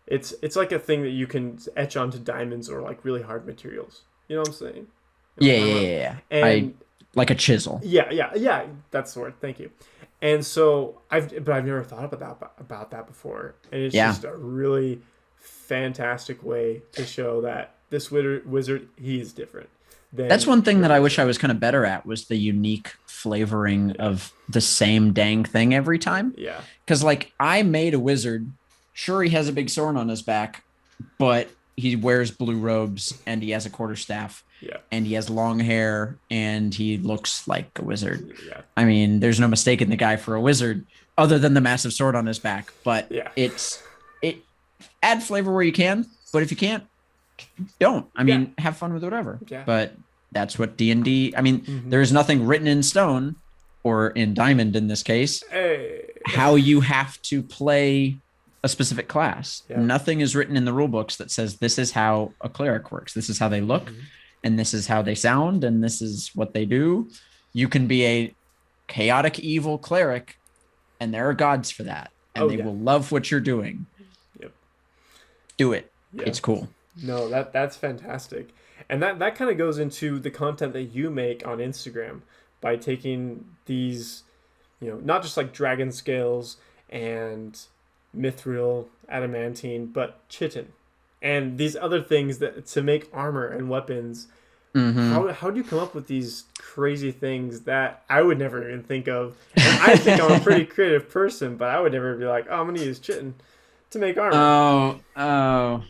It's like a thing that you can etch onto diamonds or like really hard materials. You know what I'm saying? You know what Yeah, I'm talking yeah, about? yeah, yeah. I And like a chisel. yeah, that's the word. Thank you. And so I've never thought about that before, and it's Yeah. just a really fantastic way to show that this wizard he is different That's than one thing your that I other wish I wizard. was kind of better at was the unique flavoring Yeah, of the same dang thing every time. yeah, Because like I made a wizard. Sure, he has a big sword on his back, but he wears blue robes and he has a quarterstaff yeah, and he has long hair and he looks like a wizard. yeah, I mean, there's no mistaking the guy for a wizard other than the massive sword on his back. But yeah, it add flavor where you can, but if you can't, don't. I yeah, mean, have fun with whatever. yeah. But that's what D&D. I mean, Mm-hmm. there is nothing written in stone or in diamond in this case Hey, how you have to play a specific class. yeah. Nothing is written in the rule books that says this is how a cleric works. This is how they look, Mm-hmm. and this is how they sound, and this is what they do. You can be a chaotic evil cleric, and there are gods for that, and Oh they yeah, will love what you're doing. yep, Do it. yeah. It's cool. No, that's fantastic, and that kind of goes into the content that you make on Instagram by taking these, not just like dragon scales and mithril, adamantine, but chitin, and these other things that to make armor and weapons. Mm-hmm. How do you come up with these crazy things that I would never even think of? And I think I'm a pretty creative person, but I would never be like, oh, I'm gonna use chitin to make armor. Oh.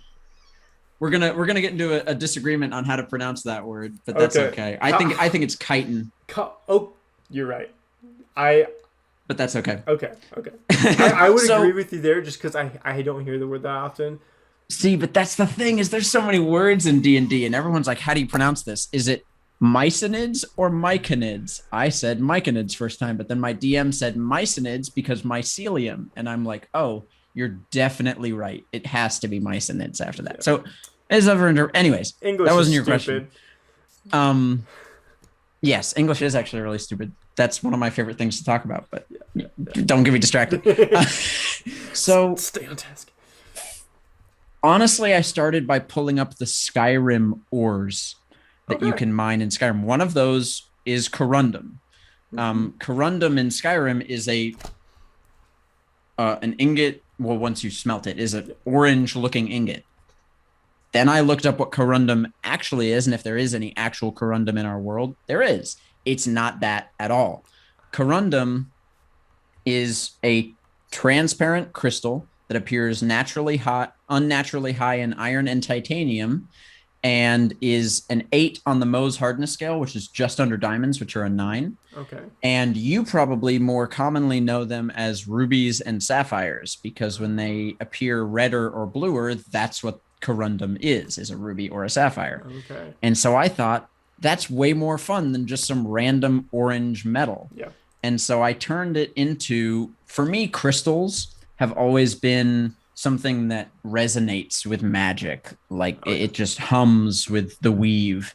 We're gonna get into a disagreement on how to pronounce that word, but that's Okay. okay. I think it's chitin, Oh, you're right. I but that's okay. okay. I would So agree with you there, just because I don't hear the word that often. see, but that's the thing is there's so many words in D&D and everyone's like, how do you pronounce this? Is it myconids or myconids? I said myconids first time, but then my DM said myconids because mycelium. And I'm like, oh, you're definitely right. It has to be myconids after that. Yeah. So as ever, anyways, English that is wasn't your stupid. question. Yes, English is actually really stupid. That's one of my favorite things to talk about, but Yeah. don't get me distracted. So Stay on task. honestly, I started by pulling up the Skyrim ores that you Okay. can mine in Skyrim. One of those is corundum. Corundum in Skyrim is an ingot. Well, once you smelt it, is an orange-looking ingot. Then I looked up what corundum actually is, and if there is any actual corundum in our world, there is. It's not that at all. Corundum is a transparent crystal that appears unnaturally high in iron and titanium, and is an 8 on the Mohs hardness scale, which is just under diamonds, which are a 9. Okay. And you probably more commonly know them as rubies and sapphires, because when they appear redder or bluer, that's what corundum is a ruby or a sapphire. Okay. And so I thought that's way more fun than just some random orange metal. Yeah. And so I turned it into, for me, crystals have always been something that resonates with magic. Like it just hums with the weave.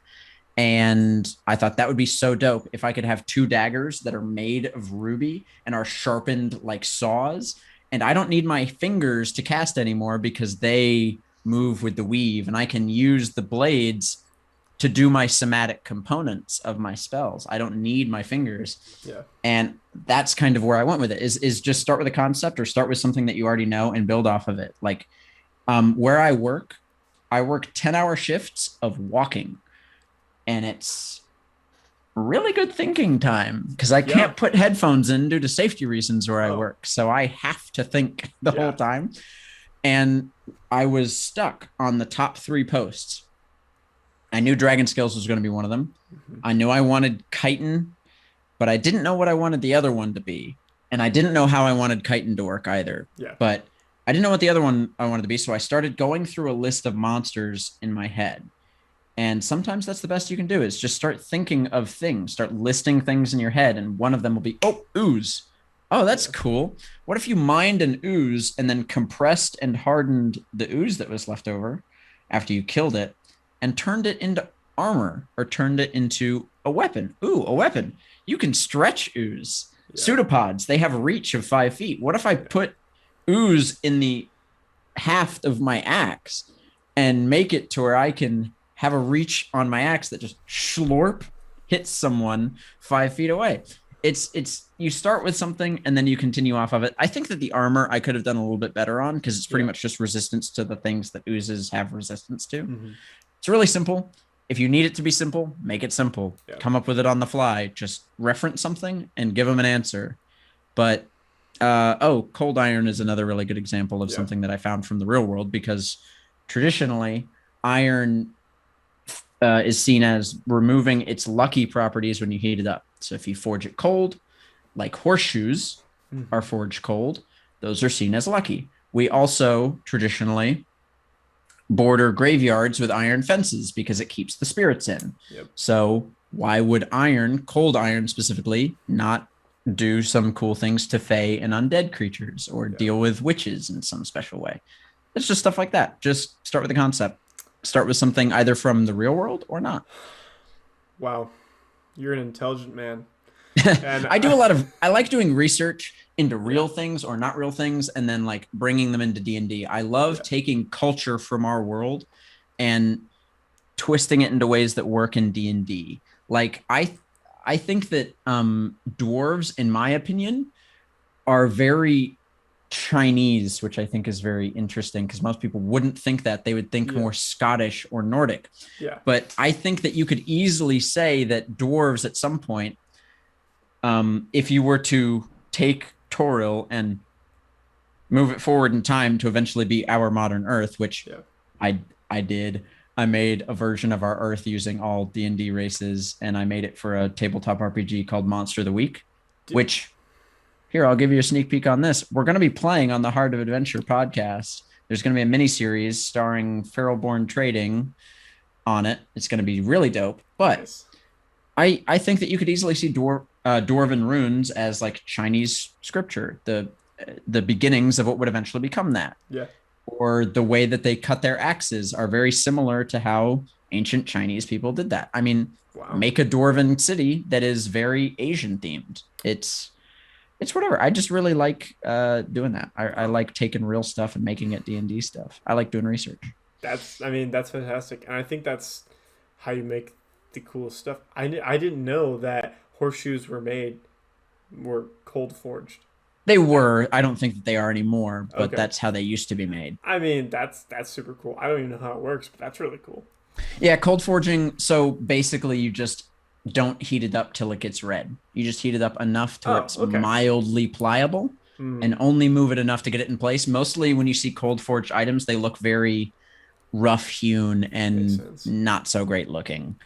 And I thought that would be so dope if I could have 2 daggers that are made of ruby and are sharpened like saws. And I don't need my fingers to cast anymore because they move with the weave, and I can use the blades to do my somatic components of my spells. I don't need my fingers. Yeah. And that's kind of where I went with it is just start with a concept or start with something that you already know and build off of it. Like where I work 10-hour shifts of walking, and it's really good thinking time because I can't put headphones in due to safety reasons where I work. So I have to think the whole time. And I was stuck on the top 3 posts. I knew Dragon Scales was going to be one of them. I knew I wanted chitin, but I didn't know what I wanted the other one to be. And I didn't know how I wanted chitin to work either. Yeah. But I didn't know what the other one I wanted to be. So I started going through a list of monsters in my head. And sometimes that's the best you can do is just start thinking of things, start listing things in your head. And one of them will be, oh, ooze. Oh, that's cool. What if you mined an ooze and then compressed and hardened the ooze that was left over after you killed it and turned it into armor or turned it into a weapon? Ooh, a weapon. You can stretch ooze. Yeah. Pseudopods, they have a reach of 5 feet. What if I put ooze in the haft of my axe and make it to where I can have a reach on my axe that just slorp hits someone 5 feet away? It's you start with something and then you continue off of it. I think that the armor I could have done a little bit better on because it's pretty much just resistance to the things that oozes have resistance to. Mm-hmm. It's really simple. If you need it to be simple, make it simple. Yeah. Come up with it on the fly. Just reference something and give them an answer. But cold iron is another really good example of something that I found from the real world, because traditionally iron is seen as removing its lucky properties when you heat it up. So if you forge it cold, like horseshoes are forged cold, those are seen as lucky. We also traditionally border graveyards with iron fences because it keeps the spirits in. Yep. So why would iron, cold iron specifically, not do some cool things to fae and undead creatures or deal with witches in some special way? It's just stuff like that. Just start with the concept. Start with something either from the real world or not. Wow. You're an intelligent man. And I like doing research into real things or not real things and then like bringing them into D&D. I love taking culture from our world and twisting it into ways that work in D&D. Like I think that dwarves, in my opinion, are very Chinese, which I think is very interesting because most people wouldn't think that. They would think more Scottish or Nordic. Yeah. But I think that you could easily say that dwarves at some point, if you were to take Toril and move it forward in time to eventually be our modern Earth, which I did. I made a version of our Earth using all D&D races, and I made it for a tabletop RPG called Monster of the Week, which... Here, I'll give you a sneak peek on this. We're going to be playing on the Heart of Adventure podcast. There's going to be a mini series starring Feralborn Trading on it. It's going to be really dope. But nice. I think that you could easily see Dwarven runes as like Chinese scripture, the beginnings of what would eventually become that. Yeah. Or the way that they cut their axes are very similar to how ancient Chinese people did that. I mean, make a Dwarven city that is very Asian themed. It's whatever. I just really like doing that. I like taking real stuff and making it D&D stuff. I like doing research. That's fantastic. And I think that's how you make the coolest stuff. I didn't know that horseshoes were cold forged. They were. I don't think that they are anymore, but that's how they used to be made. I mean, that's super cool. I don't even know how it works, but that's really cool. Yeah, cold forging. So basically you just don't heat it up till it gets red. You just heat it up enough to where it's mildly pliable and only move it enough to get it in place. Mostly when you see cold forged items, they look very rough hewn and not so great looking.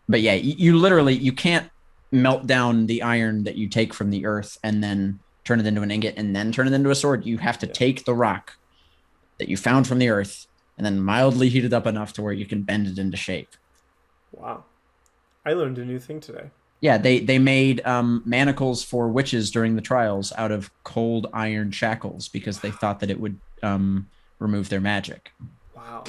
But yeah, you can't melt down the iron that you take from the earth and then turn it into an ingot and then turn it into a sword. You have to take the rock that you found from the earth and then mildly heat it up enough to where you can bend it into shape. Wow. I learned a new thing today. Yeah, they made manacles for witches during the trials out of cold iron shackles because they thought that it would remove their magic. Wow.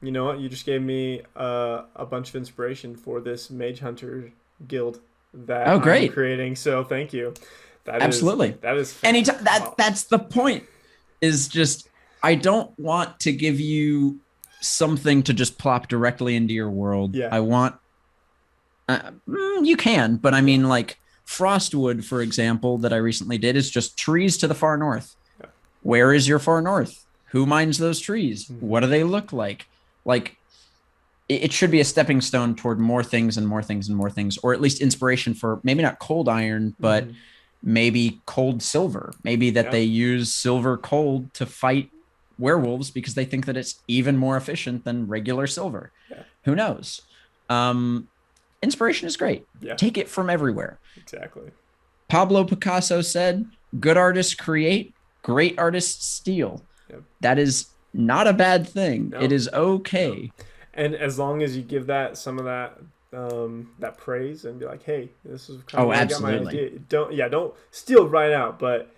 You know what? You just gave me a bunch of inspiration for this Mage Hunter guild that I'm creating. So thank you. Absolutely. That is anytime. That's the point. Is just I don't want to give you something to just plop directly into your world. Yeah. I want. You can, but I mean, like Frostwood, for example, that I recently did is just trees to the far north. Yeah. Where is your far north? Who mines those trees? Mm-hmm. What do they look like? Like, it should be a stepping stone toward more things and more things and more things, or at least inspiration for maybe not cold iron, but maybe cold silver. Maybe that they use silver cold to fight werewolves because they think that it's even more efficient than regular silver. Yeah. Who knows? inspiration is great. Yeah, Take it from everywhere. exactly. Pablo Picasso said, good artists create, great artists steal. Yep. That is not a bad thing. It No, is no. okay. And as long as you give that some of that that praise and be like, hey, this is kind of Oh, where I got my absolutely. idea. Don't steal right out. But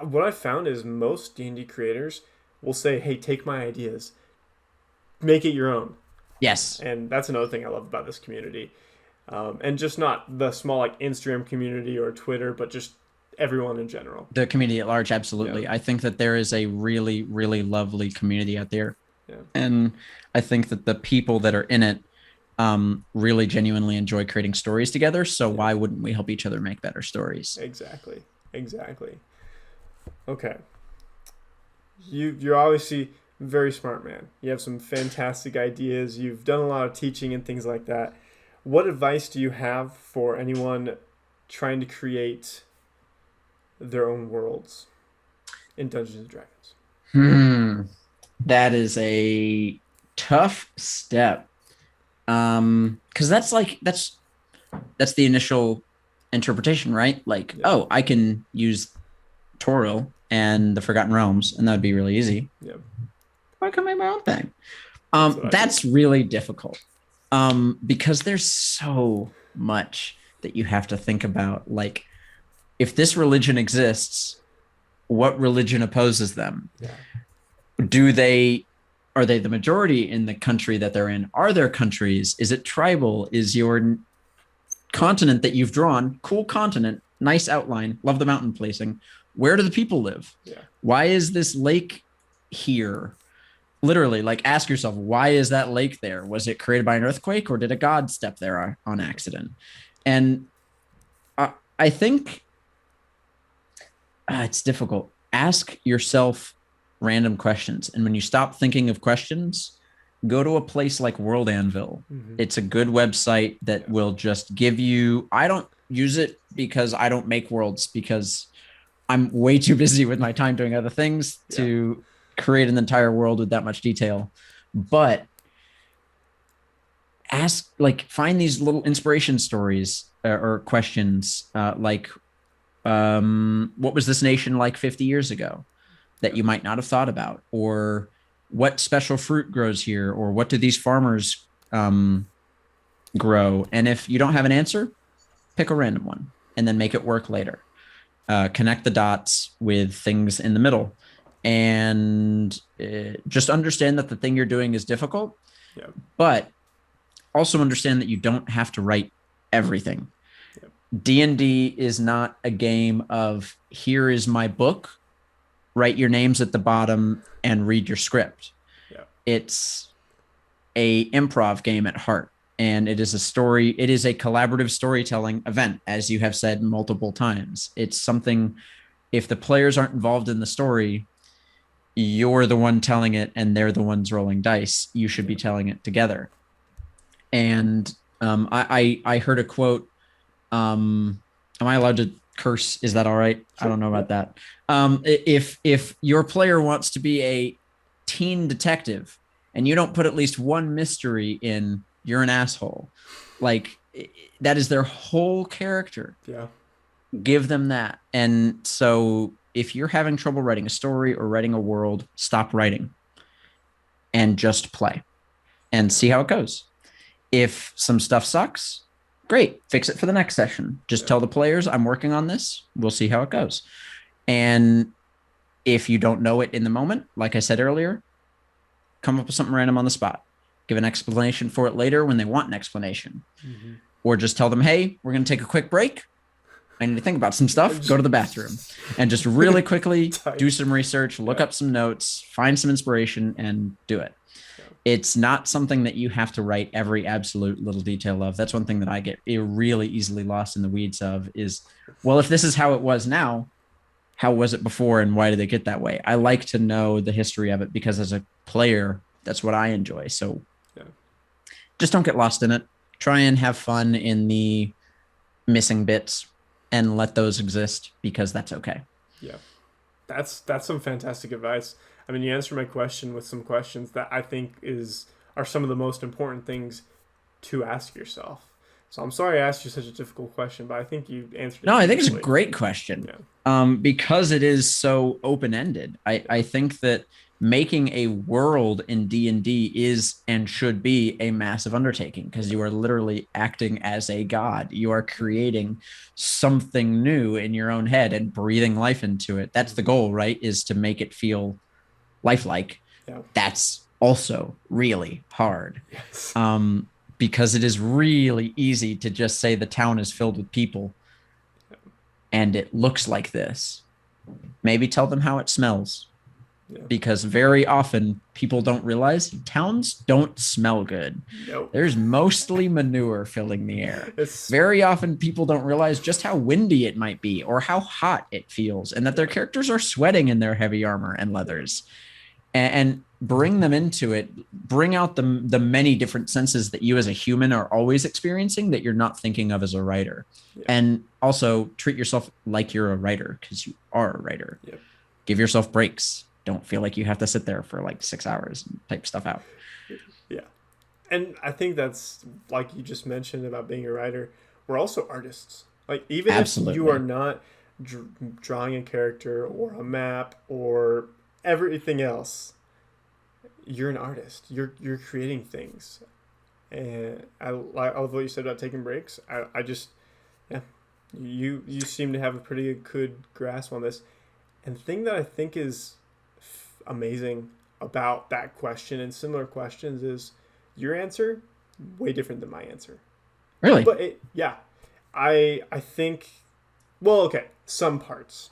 what I found is most D&D creators will say, hey, take my ideas, make it your own. Yes. And that's another thing I love about this community. And just not the small like Instagram community or Twitter, but just everyone in general. The community at large, Yeah, absolutely. I think that there is a really, really lovely community out there. yeah, And I think that the people that are in it really genuinely enjoy creating stories together. So yeah. why wouldn't we help each other make better stories? Exactly, exactly. Okay, you're obviously a very smart man. You have some fantastic ideas. You've done a lot of teaching and things like that. What advice do you have for anyone trying to create their own worlds in Dungeons and Dragons? That is a tough step. Because that's the initial interpretation, right? Like, Yeah, oh, I can use Toril and the Forgotten Realms, and that would be really easy. yeah. I can make my own thing. That's what I do. That's really difficult. Because there's so much that you have to think about. Like, if this religion exists, what religion opposes them? Yeah, Do they are they the majority in the country that they're in? Are there countries? Is it tribal? Is your continent that you've drawn cool continent, nice outline, love the mountain placing? Where do the people live? yeah, Why is this lake here? Literally, like ask yourself, why is that lake there? Was it created by an earthquake or did a god step there on accident? And I think it's difficult. Ask yourself random questions. And when you stop thinking of questions, go to a place like World Anvil. mm-hmm. It's a good website that will just give you, I don't use it because I don't make worlds, because I'm way too busy with my time doing other things to create an entire world with that much detail. But ask, like, find these little inspiration stories or questions, like, what was this nation like 50 years ago that you might not have thought about? Or what special fruit grows here? Or what do these farmers grow? And if you don't have an answer, pick a random one and then make it work later. Connect the dots with things in the middle, and just understand that the thing you're doing is difficult, but also understand that you don't have to write everything. D&D is not a game of here is my book, write your names at the bottom and read your script. It's a improv game at heart, and it is a story. It is a collaborative storytelling event, as you have said multiple times. It's something, if the players aren't involved in the story, you're the one telling it and they're the ones rolling dice. You should be telling it together. And I heard a quote. Am I allowed to curse? Is that all right? Sure. I don't know about that. If your player wants to be a teen detective and you don't put at least one mystery in, you're an asshole. Like, that is their whole character. Yeah. Give them that. And so if you're having trouble writing a story or writing a world, stop writing and just play and see how it goes. If some stuff sucks, great, fix it for the next session. Just tell the players, I'm working on this. We'll see how it goes. And if you don't know it in the moment, like I said earlier, come up with something random on the spot. Give an explanation for it later when they want an explanation. Mm-hmm. Or just tell them, hey, we're going to take a quick break. I need to think about some stuff. Go to the bathroom and just really quickly do some research, look up some notes, find some inspiration, and do it. It's not something that you have to write every absolute little detail of. That's one thing that I get really easily lost in the weeds of is, well, if this is how it was now, how was it before and why did it get that way? I like to know the history of it because as a player, that's what I enjoy. So just don't get lost in it. Try and have fun in the missing bits and let those exist because that's okay. Yeah. That's some fantastic advice. I mean, you answered my question with some questions that I think are some of the most important things to ask yourself. So I'm sorry I asked you such a difficult question, but I think you answered No, it I think it's a beautifully. great question. Yeah. Because it is so open-ended. I think that making a world in D&D is and should be a massive undertaking because you are literally acting as a god. You are creating something new in your own head and breathing life into it. That's the goal, right? Is to make it feel lifelike. Yeah. That's also really hard. Yes. Because it is really easy to just say the town is filled with people and it looks like this. Maybe tell them how it smells. Yeah. Because very often people don't realize towns don't smell good. Nope. There's mostly manure filling the air. It's Very often people don't realize just how windy it might be or how hot it feels, and that their characters are sweating in their heavy armor and leathers. And bring them into it, bring out the many different senses that you as a human are always experiencing that you're not thinking of as a writer. Yeah. And also treat yourself like you're a writer because you are a writer. Yep. Give yourself breaks. Don't feel like you have to sit there for like 6 hours and type stuff out. Yeah. And I think that's like you just mentioned about being a writer. We're also artists. Like even Absolutely. if you are not drawing a character or a map or everything else, you're an artist. You're creating things. And I love what you said about taking breaks. I just yeah, you seem to have a pretty good grasp on this. And the thing that I think is amazing about that question and similar questions is your answer way different than my answer. Really? But yeah, I think well, okay, some parts.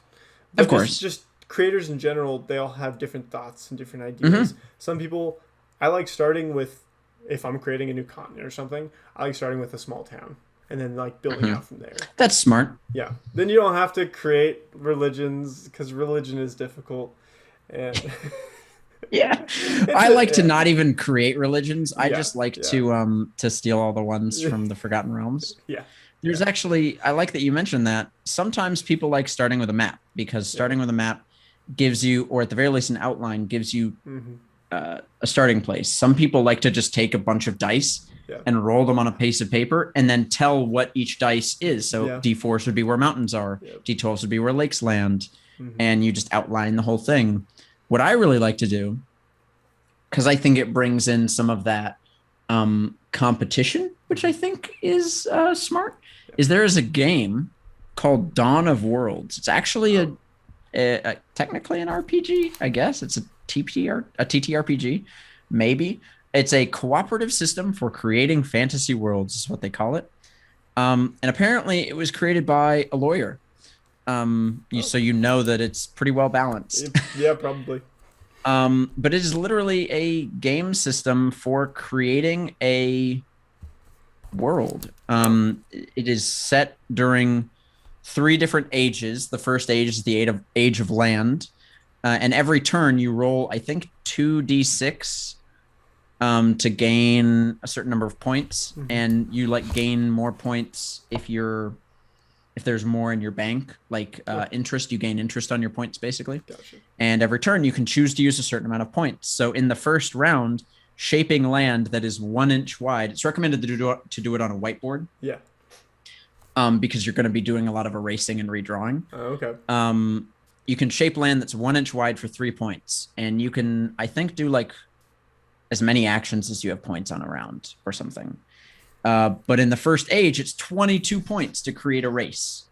But of course. Just creators in general, they all have different thoughts and different ideas. Mm-hmm. Some people, I like starting with, if I'm creating a new continent or something, I like starting with a small town and then like building out from there. That's smart. Yeah. Then you don't have to create religions because religion is difficult. And yeah. I like to not even create religions. I just like to steal all the ones from the Forgotten Realms. Yeah. There's actually, I like that you mentioned that. Sometimes people like starting with a map because starting with a map gives you, or at the very least an outline, gives you a starting place. Some people like to just take a bunch of dice and roll them on a piece of paper and then tell what each dice is. So D4s would be where mountains are. D12s would be where lakes land. And you just outline the whole thing. What I really like to do, because I think it brings in some of that competition, which I think is smart, is there is a game called Dawn of Worlds. It's actually a technically an RPG, I guess. It's a TTRPG, maybe. It's a cooperative system for creating fantasy worlds, is what they call it. And apparently it was created by a lawyer. So you know that it's pretty well balanced. Yeah, probably. But it is literally a game system for creating a world. It is set during 3 different ages. The first age is the age of land. And every turn you roll, I think, 2d6 to gain a certain number of points. And you like gain more points if there's more in your bank, like interest, you gain interest on your points, basically. Gotcha. And every turn you can choose to use a certain amount of points. So in the first round, shaping land that is 1 inch wide, it's recommended to do it on a whiteboard. Yeah. Because you're going to be doing a lot of erasing and redrawing. Oh, okay. You can shape land that's 1 inch wide for 3 points. And you can, I think, do like as many actions as you have points on a round or something. But in the first age, it's 22 points to create a race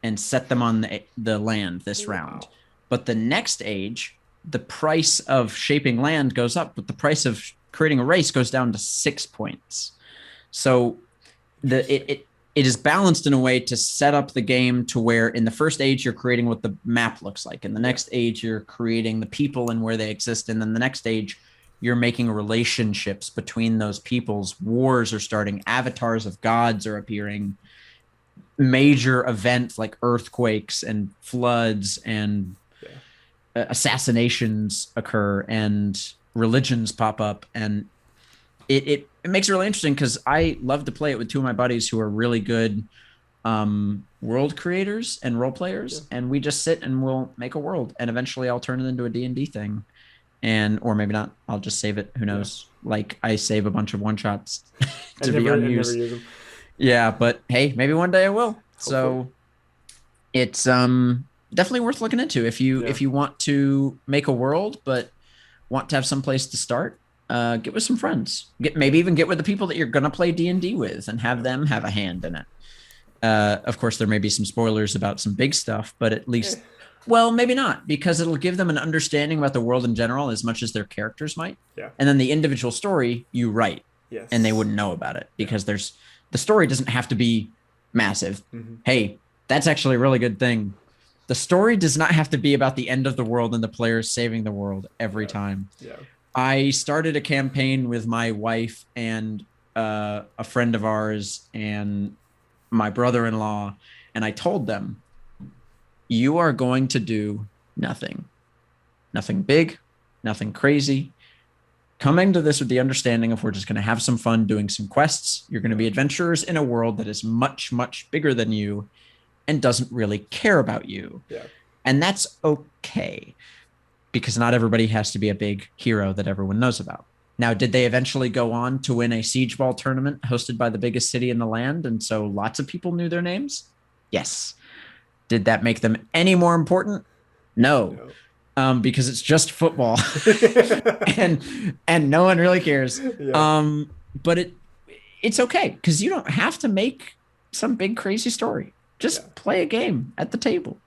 and set them on the land this round. But the next age, the price of shaping land goes up, but the price of creating a race goes down to 6 points. So it is balanced in a way to set up the game to where in the first age, you're creating what the map looks like. In the next age, you're creating the people and where they exist. And then the next age, you're making relationships between those peoples. Wars are starting. Avatars of gods are appearing. Major events like earthquakes and floods and assassinations occur and religions pop up. And it makes it really interesting because I love to play it with 2 of my buddies who are really good world creators and role players. And we just sit and we'll make a world. And eventually I'll turn it into a D&D thing. Or maybe not. I'll just save it. Who knows? Like I save a bunch of one shots to be unused. Never use them. Yeah, but hey, maybe one day I will. Hopefully. So it's definitely worth looking into Yeah. if you want to make a world, but want to have some place to start. Get with some friends. Yeah. Maybe even get with the people that you're gonna play D&D with, and have Yeah. them have a hand in it. Of course, there may be some spoilers about some big stuff, but at Eh, least, well, maybe not, because it'll give them an understanding about the world in general as much as their characters might. yeah. And then the individual story you write, and they Yes. wouldn't know about it Yeah. because the story doesn't have to be massive. Mm-hmm. Hey, that's actually a really good thing. The story does not have to be about the end of the world and the players saving the world every Yeah. time. Yeah. I started a campaign with my wife and a friend of ours and my brother-in-law, and I told them, you are going to do nothing big, nothing crazy. Coming to this with the understanding of we're just going to have some fun doing some quests. You're going to be adventurers in a world that is much, much bigger than you and doesn't really care about you. Yeah. And that's okay, because not everybody has to be a big hero that everyone knows about. Now, did they eventually go on to win a siege ball tournament hosted by the biggest city in the land? And so lots of people knew their names? Yes. Did that make them any more important? No, No. because it's just football, and no one really cares. Yeah. But it's okay, because you don't have to make some big crazy story. Just Yeah. play a game at the table.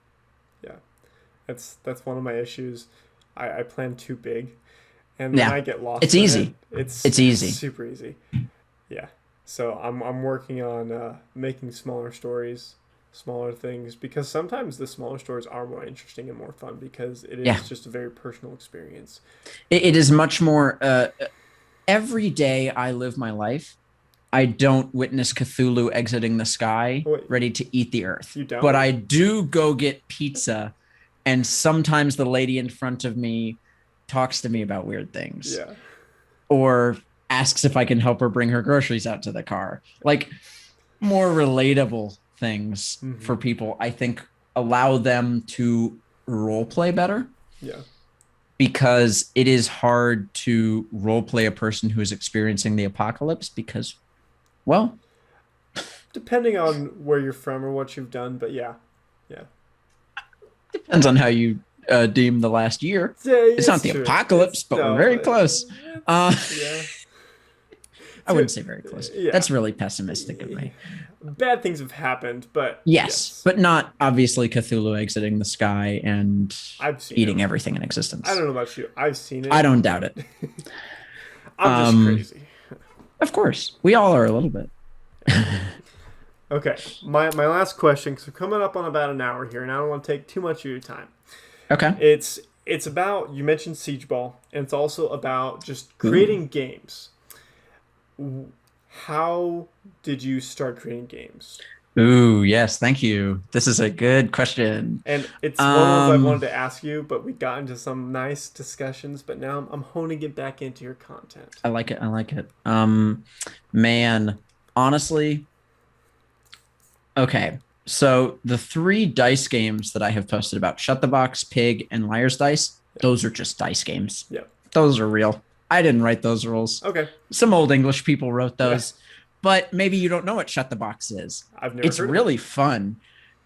Yeah. That's one of my issues. I plan too big, and then Yeah, I get lost. it's in easy. It. It's easy. Super easy. Yeah. So I'm working on making smaller stories, smaller things, because sometimes the smaller stories are more interesting and more fun because it Yeah, is just a very personal experience. it is much more. Every day I live my life, I don't witness Cthulhu exiting the sky, Oh, wait, ready to eat the earth. you But don't? I do go get pizza, and sometimes the lady in front of me talks to me about weird things, Yeah. or asks if I can help her bring her groceries out to the car. Like, more relatable things Mm-hmm. for people, I think, allow them to role play better, Yeah. because it is hard to role play a person who is experiencing the apocalypse because, well, Depending on where you're from or what you've done, but yeah. Yeah. depends on how you deem the last year. Yeah, It's not it's the true. apocalypse, but we're very close. Uh, Yeah. I wouldn't say very close. Yeah. That's really pessimistic of me. Bad things have happened, but Yes, yes, but not obviously Cthulhu exiting the sky and I've seen eating it. everything in I existence. don't know about you. I've seen it. I don't doubt it. I'm just crazy. Of course, we all are a little bit. Okay, my last question, because we're coming up on about an hour here, and I don't want to take too much of your time. Okay. It's about, you mentioned Siege Ball, and it's also about just creating games. How did you start creating games? Ooh, yes, thank you. This is a good question. And it's one of the ones I wanted to ask you, but we got into some nice discussions. But now I'm honing it back into your content. I like it. I like it. Man, honestly, okay. So the three dice games that I have posted about, Shut the Box, Pig, and Liar's Dice, those are just dice games. Yeah. Those are real. I didn't write those rules. Okay. Some old English people wrote those. Yeah. But maybe you don't know what Shut the Box is. I've never It's heard really of it. fun.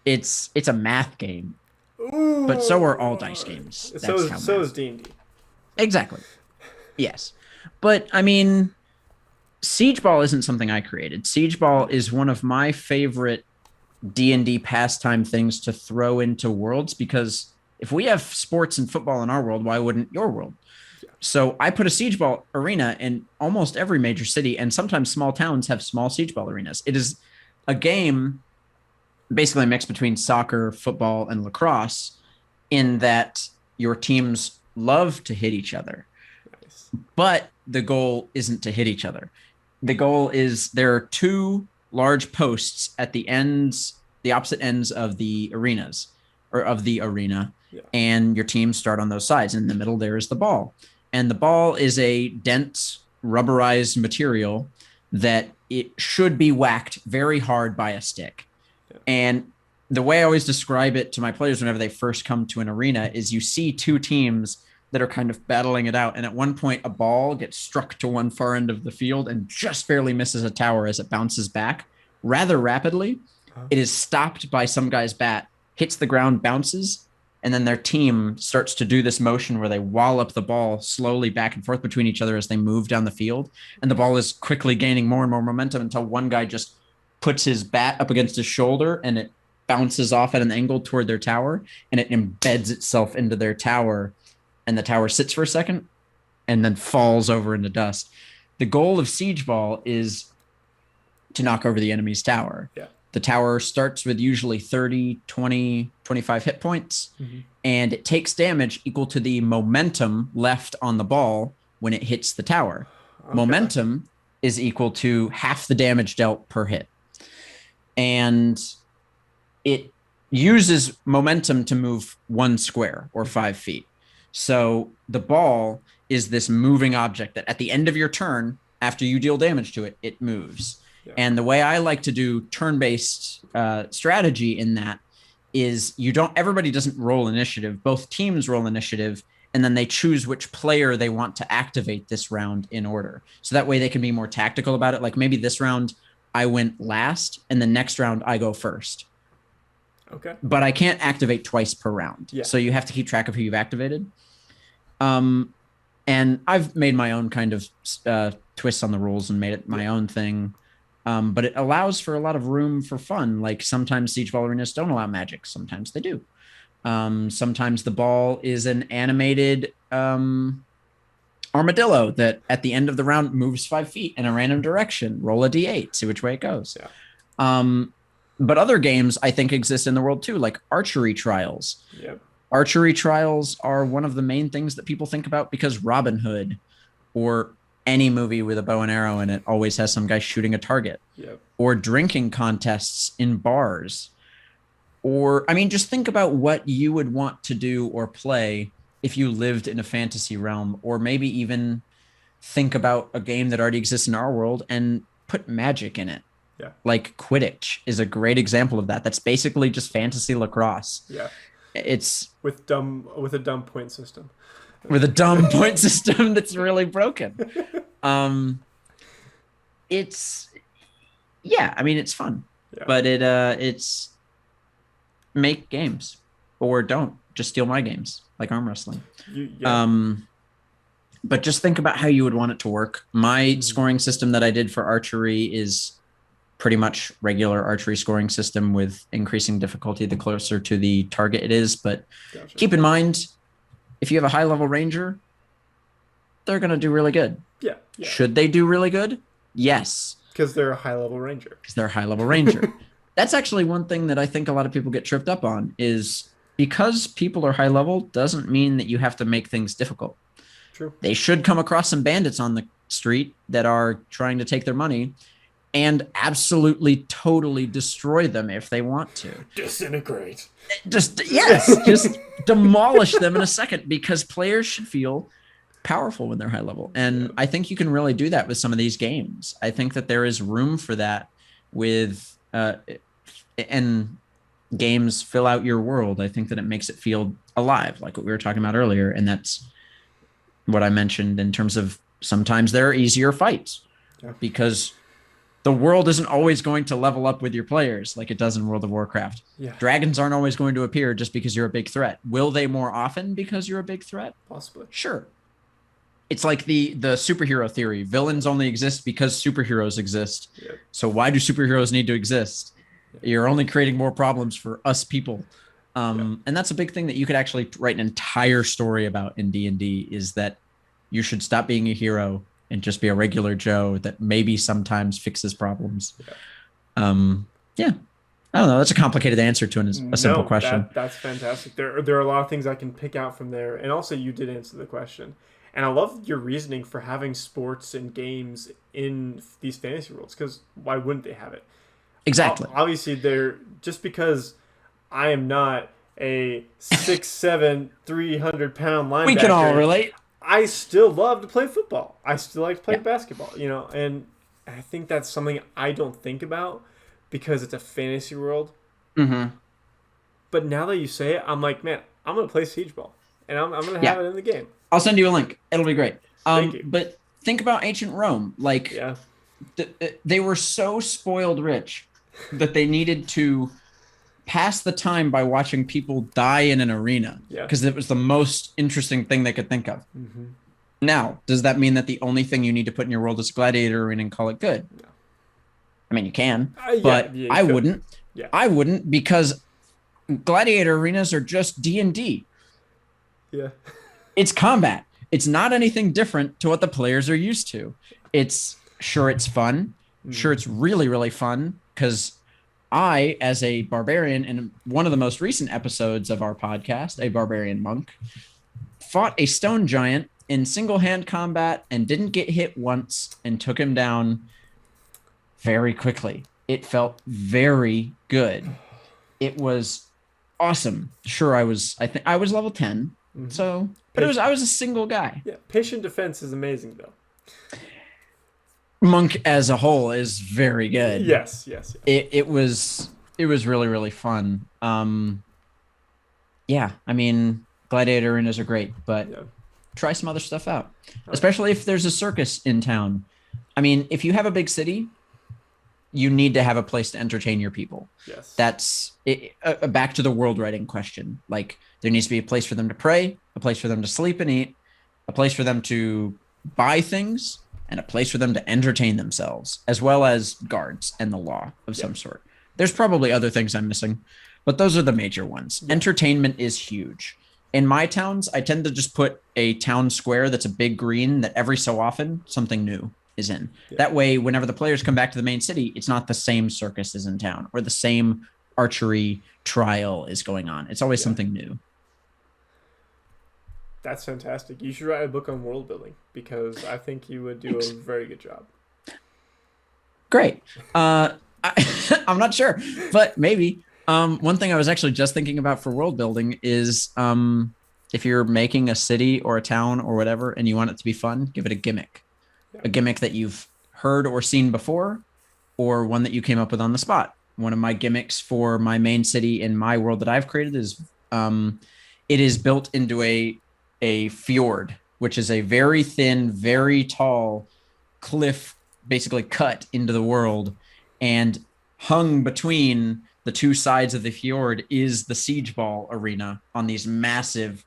It's a math game. Ooh. But so are all dice games. So is D&D. Exactly. Yes. But I mean, Siege Ball isn't something I created. Siege Ball is one of my favorite D&D pastime things to throw into worlds, because if we have sports and football in our world, why wouldn't your world? Yeah. So I put a Siege Ball arena in almost every major city, and sometimes small towns have small Siege Ball arenas. It is a game basically a mix between soccer, football, and lacrosse, in that your teams love to hit each other. Nice. But the goal isn't to hit each other. The goal is, there are two large posts at the opposite ends of the arenas, or of the arena, yeah. And your teams start on those sides. In the middle, there is the ball. And the ball is a dense, rubberized material that it should be whacked very hard by a stick. Yeah. And the way I always describe it to my players whenever they first come to an arena is, you see two teams that are kind of battling it out. And at one point, a ball gets struck to one far end of the field and just barely misses a tower as it bounces back. rather rapidly. It is stopped by some guy's bat, hits the ground, bounces, and then their team starts to do this motion where they wallop the ball slowly back and forth between each other as they move down the field. And the ball is quickly gaining more and more momentum until one guy just puts his bat up against his shoulder and it bounces off at an angle toward their tower, and it embeds itself into their tower, and the tower sits for a second and then falls over into dust. The goal of Siege Ball is to knock over the enemy's tower. Yeah. The tower starts with usually 30, 20, 25 hit points, and it takes damage equal to the momentum left on the ball when it hits the tower. Okay. Momentum is equal to half the damage dealt per hit. And it uses momentum to move 1 square or 5 feet. So the ball is this moving object that at the end of your turn, after you deal damage to it, it moves. Yeah. And the way I like to do turn-based strategy in that is everybody doesn't roll initiative. Both teams roll initiative, and then they choose which player they want to activate this round in order. So that way they can be more tactical about it. Like maybe this round I went last, and the next round I go first. Okay. But I can't activate twice per round. Yeah. So you have to keep track of who you've activated. And I've made my own kind of twists on the rules and made it my own thing. But it allows for a lot of room for fun. Like sometimes Siege Ball arenas don't allow magic. Sometimes they do. Sometimes the ball is an animated armadillo that at the end of the round moves 5 feet in a random direction. Roll a d8, see which way it goes. Yeah. But other games I think exist in the world too, like archery trials. Yep. Archery trials are one of the main things that people think about because Robin Hood or any movie with a bow and arrow in it always has some guy shooting a target. Yep. Or drinking contests in bars. Or, I mean, just think about what you would want to do or play if you lived in a fantasy realm, or maybe even think about a game that already exists in our world and put magic in it. Yeah. Like Quidditch is a great example of that. That's basically just fantasy lacrosse. Yeah. It's with a dumb point system. With a dumb point system that's really broken. It's it's fun. Yeah. But it's make games or don't. Just steal my games like arm wrestling. But just think about how you would want it to work. My scoring system that I did for archery is pretty much regular archery scoring system with increasing difficulty the closer to the target it is. But keep in mind, if you have a high level ranger, they're going to do really good. Yeah. Should they do really good? Yes. Because they're a high level ranger. That's actually one thing that I think a lot of people get tripped up on is because people are high level doesn't mean that you have to make things difficult. True. They should come across some bandits on the street that are trying to take their money and absolutely totally destroy them if they want to. Disintegrate. Just demolish them in a second, because players should feel powerful when they're high level. And I think you can really do that with some of these games. I think that there is room for that with and games fill out your world. I think that it makes it feel alive, like what we were talking about earlier. And that's what I mentioned in terms of sometimes there are easier fights because the world isn't always going to level up with your players like it does in World of Warcraft. Yeah. Dragons aren't always going to appear just because you're a big threat. Will they more often because you're a big threat? Possibly. Sure. It's like the superhero theory. Villains only exist because superheroes exist. Yep. So why do superheroes need to exist? You're only creating more problems for us people. And that's a big thing that you could actually write an entire story about in D&D, is that you should stop being a hero and just be a regular Joe that maybe sometimes fixes problems. I don't know. That's a complicated answer to a simple question. That's fantastic. There are a lot of things I can pick out from there. And also you did answer the question. And I love your reasoning for having sports and games in these fantasy worlds, because why wouldn't they have it? Exactly. Obviously, they're just because I am not a 6'7", 300-pound linebacker. We can all relate. I still love to play football. I still like to play basketball, and I think that's something I don't think about because it's a fantasy world. Mm-hmm. But now that you say it, I'm like, man, I'm going to play Siege Ball, and I'm going to have it in the game. I'll send you a link. It'll be great. Thank you. But think about ancient Rome. They were so spoiled rich that they needed to pass the time by watching people die in an arena Yeah. because it was the most interesting thing they could think of. Mm-hmm. Now, does that mean that the only thing you need to put in your world is a gladiator arena and call it good? No. I mean, you can, Yeah, but yeah, I wouldn't. Yeah. I wouldn't because gladiator arenas are just D&D. Yeah. It's combat. It's not anything different to what the players are used to. It's fun. Sure, it's really, really fun because I, as a barbarian, in one of the most recent episodes of our podcast, a barbarian monk, fought a stone giant in single hand combat and didn't get hit once and took him down very quickly. It felt very good. It was awesome. Sure, I think I was level 10. Mm-hmm. So, but I was a single guy. Yeah, patient defense is amazing though. Monk as a whole is very good. Yes. It was really, really fun. Yeah, I mean, gladiator arenas are great, but try some other stuff out, especially if there's a circus in town. I mean, if you have a big city, you need to have a place to entertain your people. Yes. That's it, back to the world writing question. Like, there needs to be a place for them to pray, a place for them to sleep and eat, a place for them to buy things, and a place for them to entertain themselves, as well as guards and the law of some sort. There's probably other things I'm missing, but those are the major ones. Yeah. Entertainment is huge. In my towns, I tend to just put a town square that's a big green that every so often something new is in. Yeah. That way, whenever the players come back to the main city, it's not the same circus is in town or the same archery trial is going on. It's always something new. That's fantastic. You should write a book on world building because I think you would do a very good job. Great. I'm not sure, but maybe. One thing I was actually just thinking about for world building is if you're making a city or a town or whatever and you want it to be fun, give it a gimmick. Yeah. A gimmick that you've heard or seen before or one that you came up with on the spot. One of my gimmicks for my main city in my world that I've created is it is built into a fjord, which is a very thin, very tall cliff basically cut into the world, and hung between the two sides of the fjord is the siege ball arena on these massive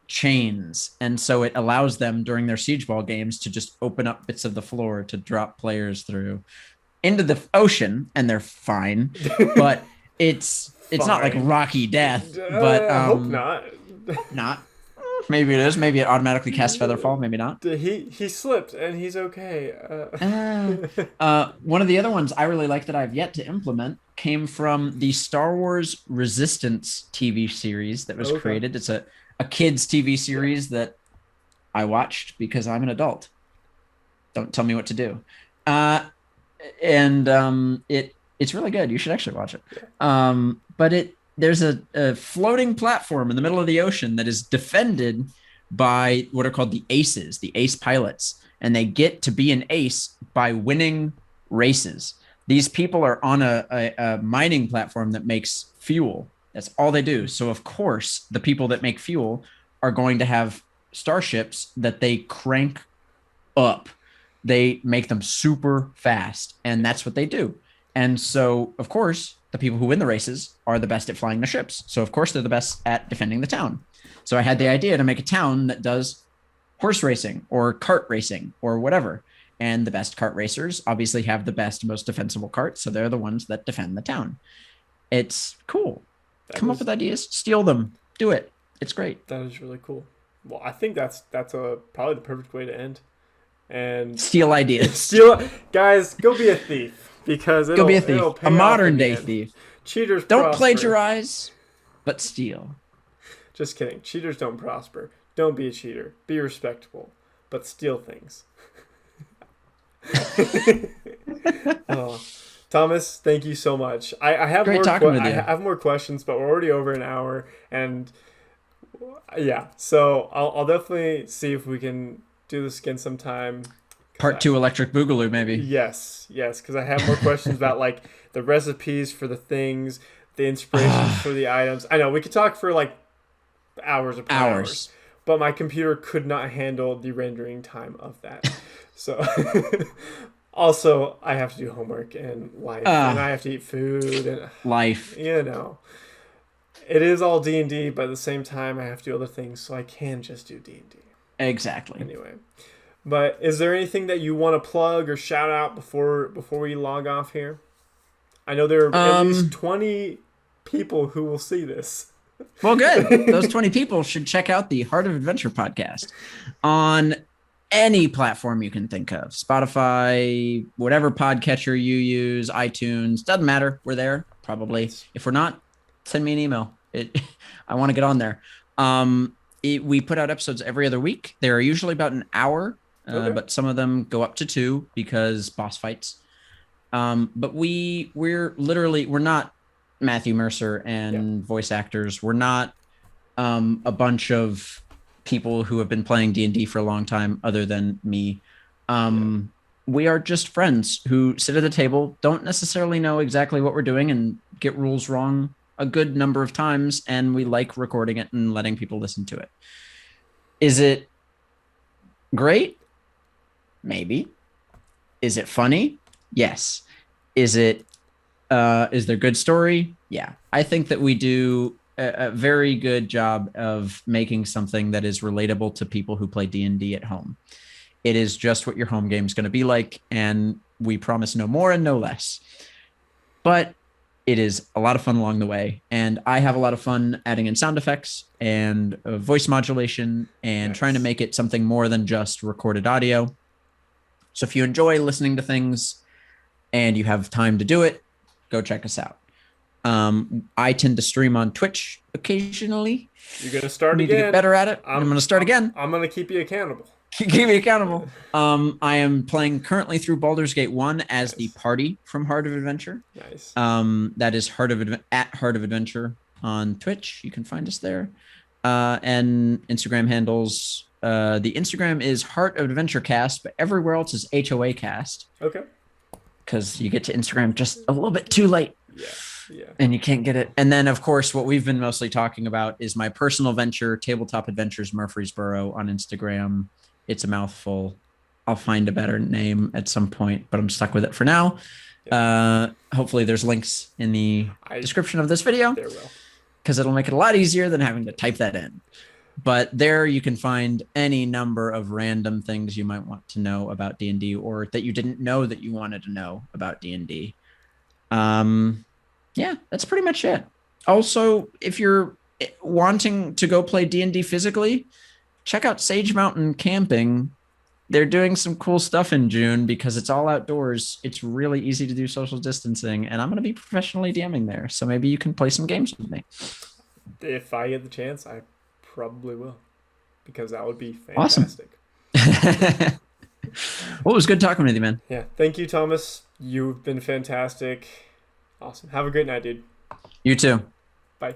chains. And so it allows them during their siege ball games to just open up bits of the floor to drop players through into the ocean, and they're fine. But it's not like Rocky Death, but I hope not. Not. Maybe it is. Maybe it automatically casts Featherfall. Maybe not. He slipped and he's okay. One of the other ones I really like that I've yet to implement came from the Star Wars Resistance TV series that was created. It's a kids TV series that I watched because I'm an adult. Don't tell me what to do. It's really good. You should actually watch it. But there's a floating platform in the middle of the ocean that is defended by what are called the aces, the ace pilots. And they get to be an ace by winning races. These people are on a mining platform that makes fuel. That's all they do. So, of course, the people that make fuel are going to have starships that they crank up. They make them super fast. And that's what they do. And so, of course, the people who win the races are the best at flying the ships. So, of course, they're the best at defending the town. So I had the idea to make a town that does horse racing or kart racing or whatever. And the best kart racers obviously have the best, most defensible karts. So they're the ones that defend the town. It's cool. Come up with ideas, steal them, do it. It's great. That is really cool. Well, I think that's probably the perfect way to end. And steal ideas. Guys, go be a thief. Because go be a thief, a modern day thief. Cheaters don't prosper. Plagiarize, but steal. Just kidding. Cheaters don't prosper. Don't be a cheater. Be respectable, but steal things. Thomas, thank you so much. I have Great talking with you. I have more questions, but we're already over an hour, and yeah. So I'll definitely see if we can do this again sometime. Part 2 Electric Boogaloo, maybe. Yes, because I have more questions about like the recipes for the things, the inspirations for the items. I know we could talk for like hours upon hours, but my computer could not handle the rendering time of that. So Also, I have to do homework and life, and I have to eat food, and Life. it is all D&D, but at the same time, I have to do other things, so I can just do D&D. Exactly. Anyway, but is there anything that you want to plug or shout out before we log off here? I know there are at least 20 people who will see this. Well, good. Those 20 people should check out the Heart of Adventure podcast on any platform you can think of. Spotify, whatever podcatcher you use, iTunes, doesn't matter. We're there, probably. Nice. If we're not, send me an email. I want to get on there. We put out episodes every other week. They're usually about an hour, but some of them go up to 2 because boss fights. But we're not Matthew Mercer and voice actors. We're not a bunch of people who have been playing D&D for a long time other than me. We are just friends who sit at the table, don't necessarily know exactly what we're doing, and get rules wrong a good number of times, and we like recording it and letting people listen to it. Is it great? Maybe. Is it funny? Yes. Is there good story? Yeah. I think that we do a very good job of making something that is relatable to people who play D&D at home. It is just what your home game is going to be like, and we promise no more and no less. But it is a lot of fun along the way, and I have a lot of fun adding in sound effects and voice modulation and trying to make it something more than just recorded audio. So if you enjoy listening to things and you have time to do it, go check us out. I tend to stream on Twitch occasionally. You're going to start again. Need to get better at it. I'm going to start again. I'm going to keep you accountable. Keep me accountable. I am playing currently through Baldur's Gate 1 as the party from Heart of Adventure. Nice. That is at Heart of Adventure on Twitch. You can find us there. And Instagram handles. The Instagram is Heart of Adventure Cast, but everywhere else is HOA Cast. Okay. Because you get to Instagram just a little bit too late. Yeah. And you can't get it. And then, of course, what we've been mostly talking about is my personal venture, Tabletop Adventures Murfreesboro on Instagram. It's a mouthful. I'll find a better name at some point, but I'm stuck with it for now. Hopefully there's links in the description of this video. There will. Because it'll make it a lot easier than having to type that in. But there you can find any number of random things you might want to know about D&D or that you didn't know that you wanted to know about D&D. Yeah, that's pretty much it. Also, if you're wanting to go play D&D physically, check out Sage Mountain Camping. They're doing some cool stuff in June because it's all outdoors. It's really easy to do social distancing, and I'm going to be professionally DMing there. So maybe you can play some games with me. If I get the chance, I probably will, because that would be fantastic. Awesome. Well, it was good talking with you, man. Yeah. Thank you, Thomas. You've been fantastic. Awesome. Have a great night, dude. You too. Bye.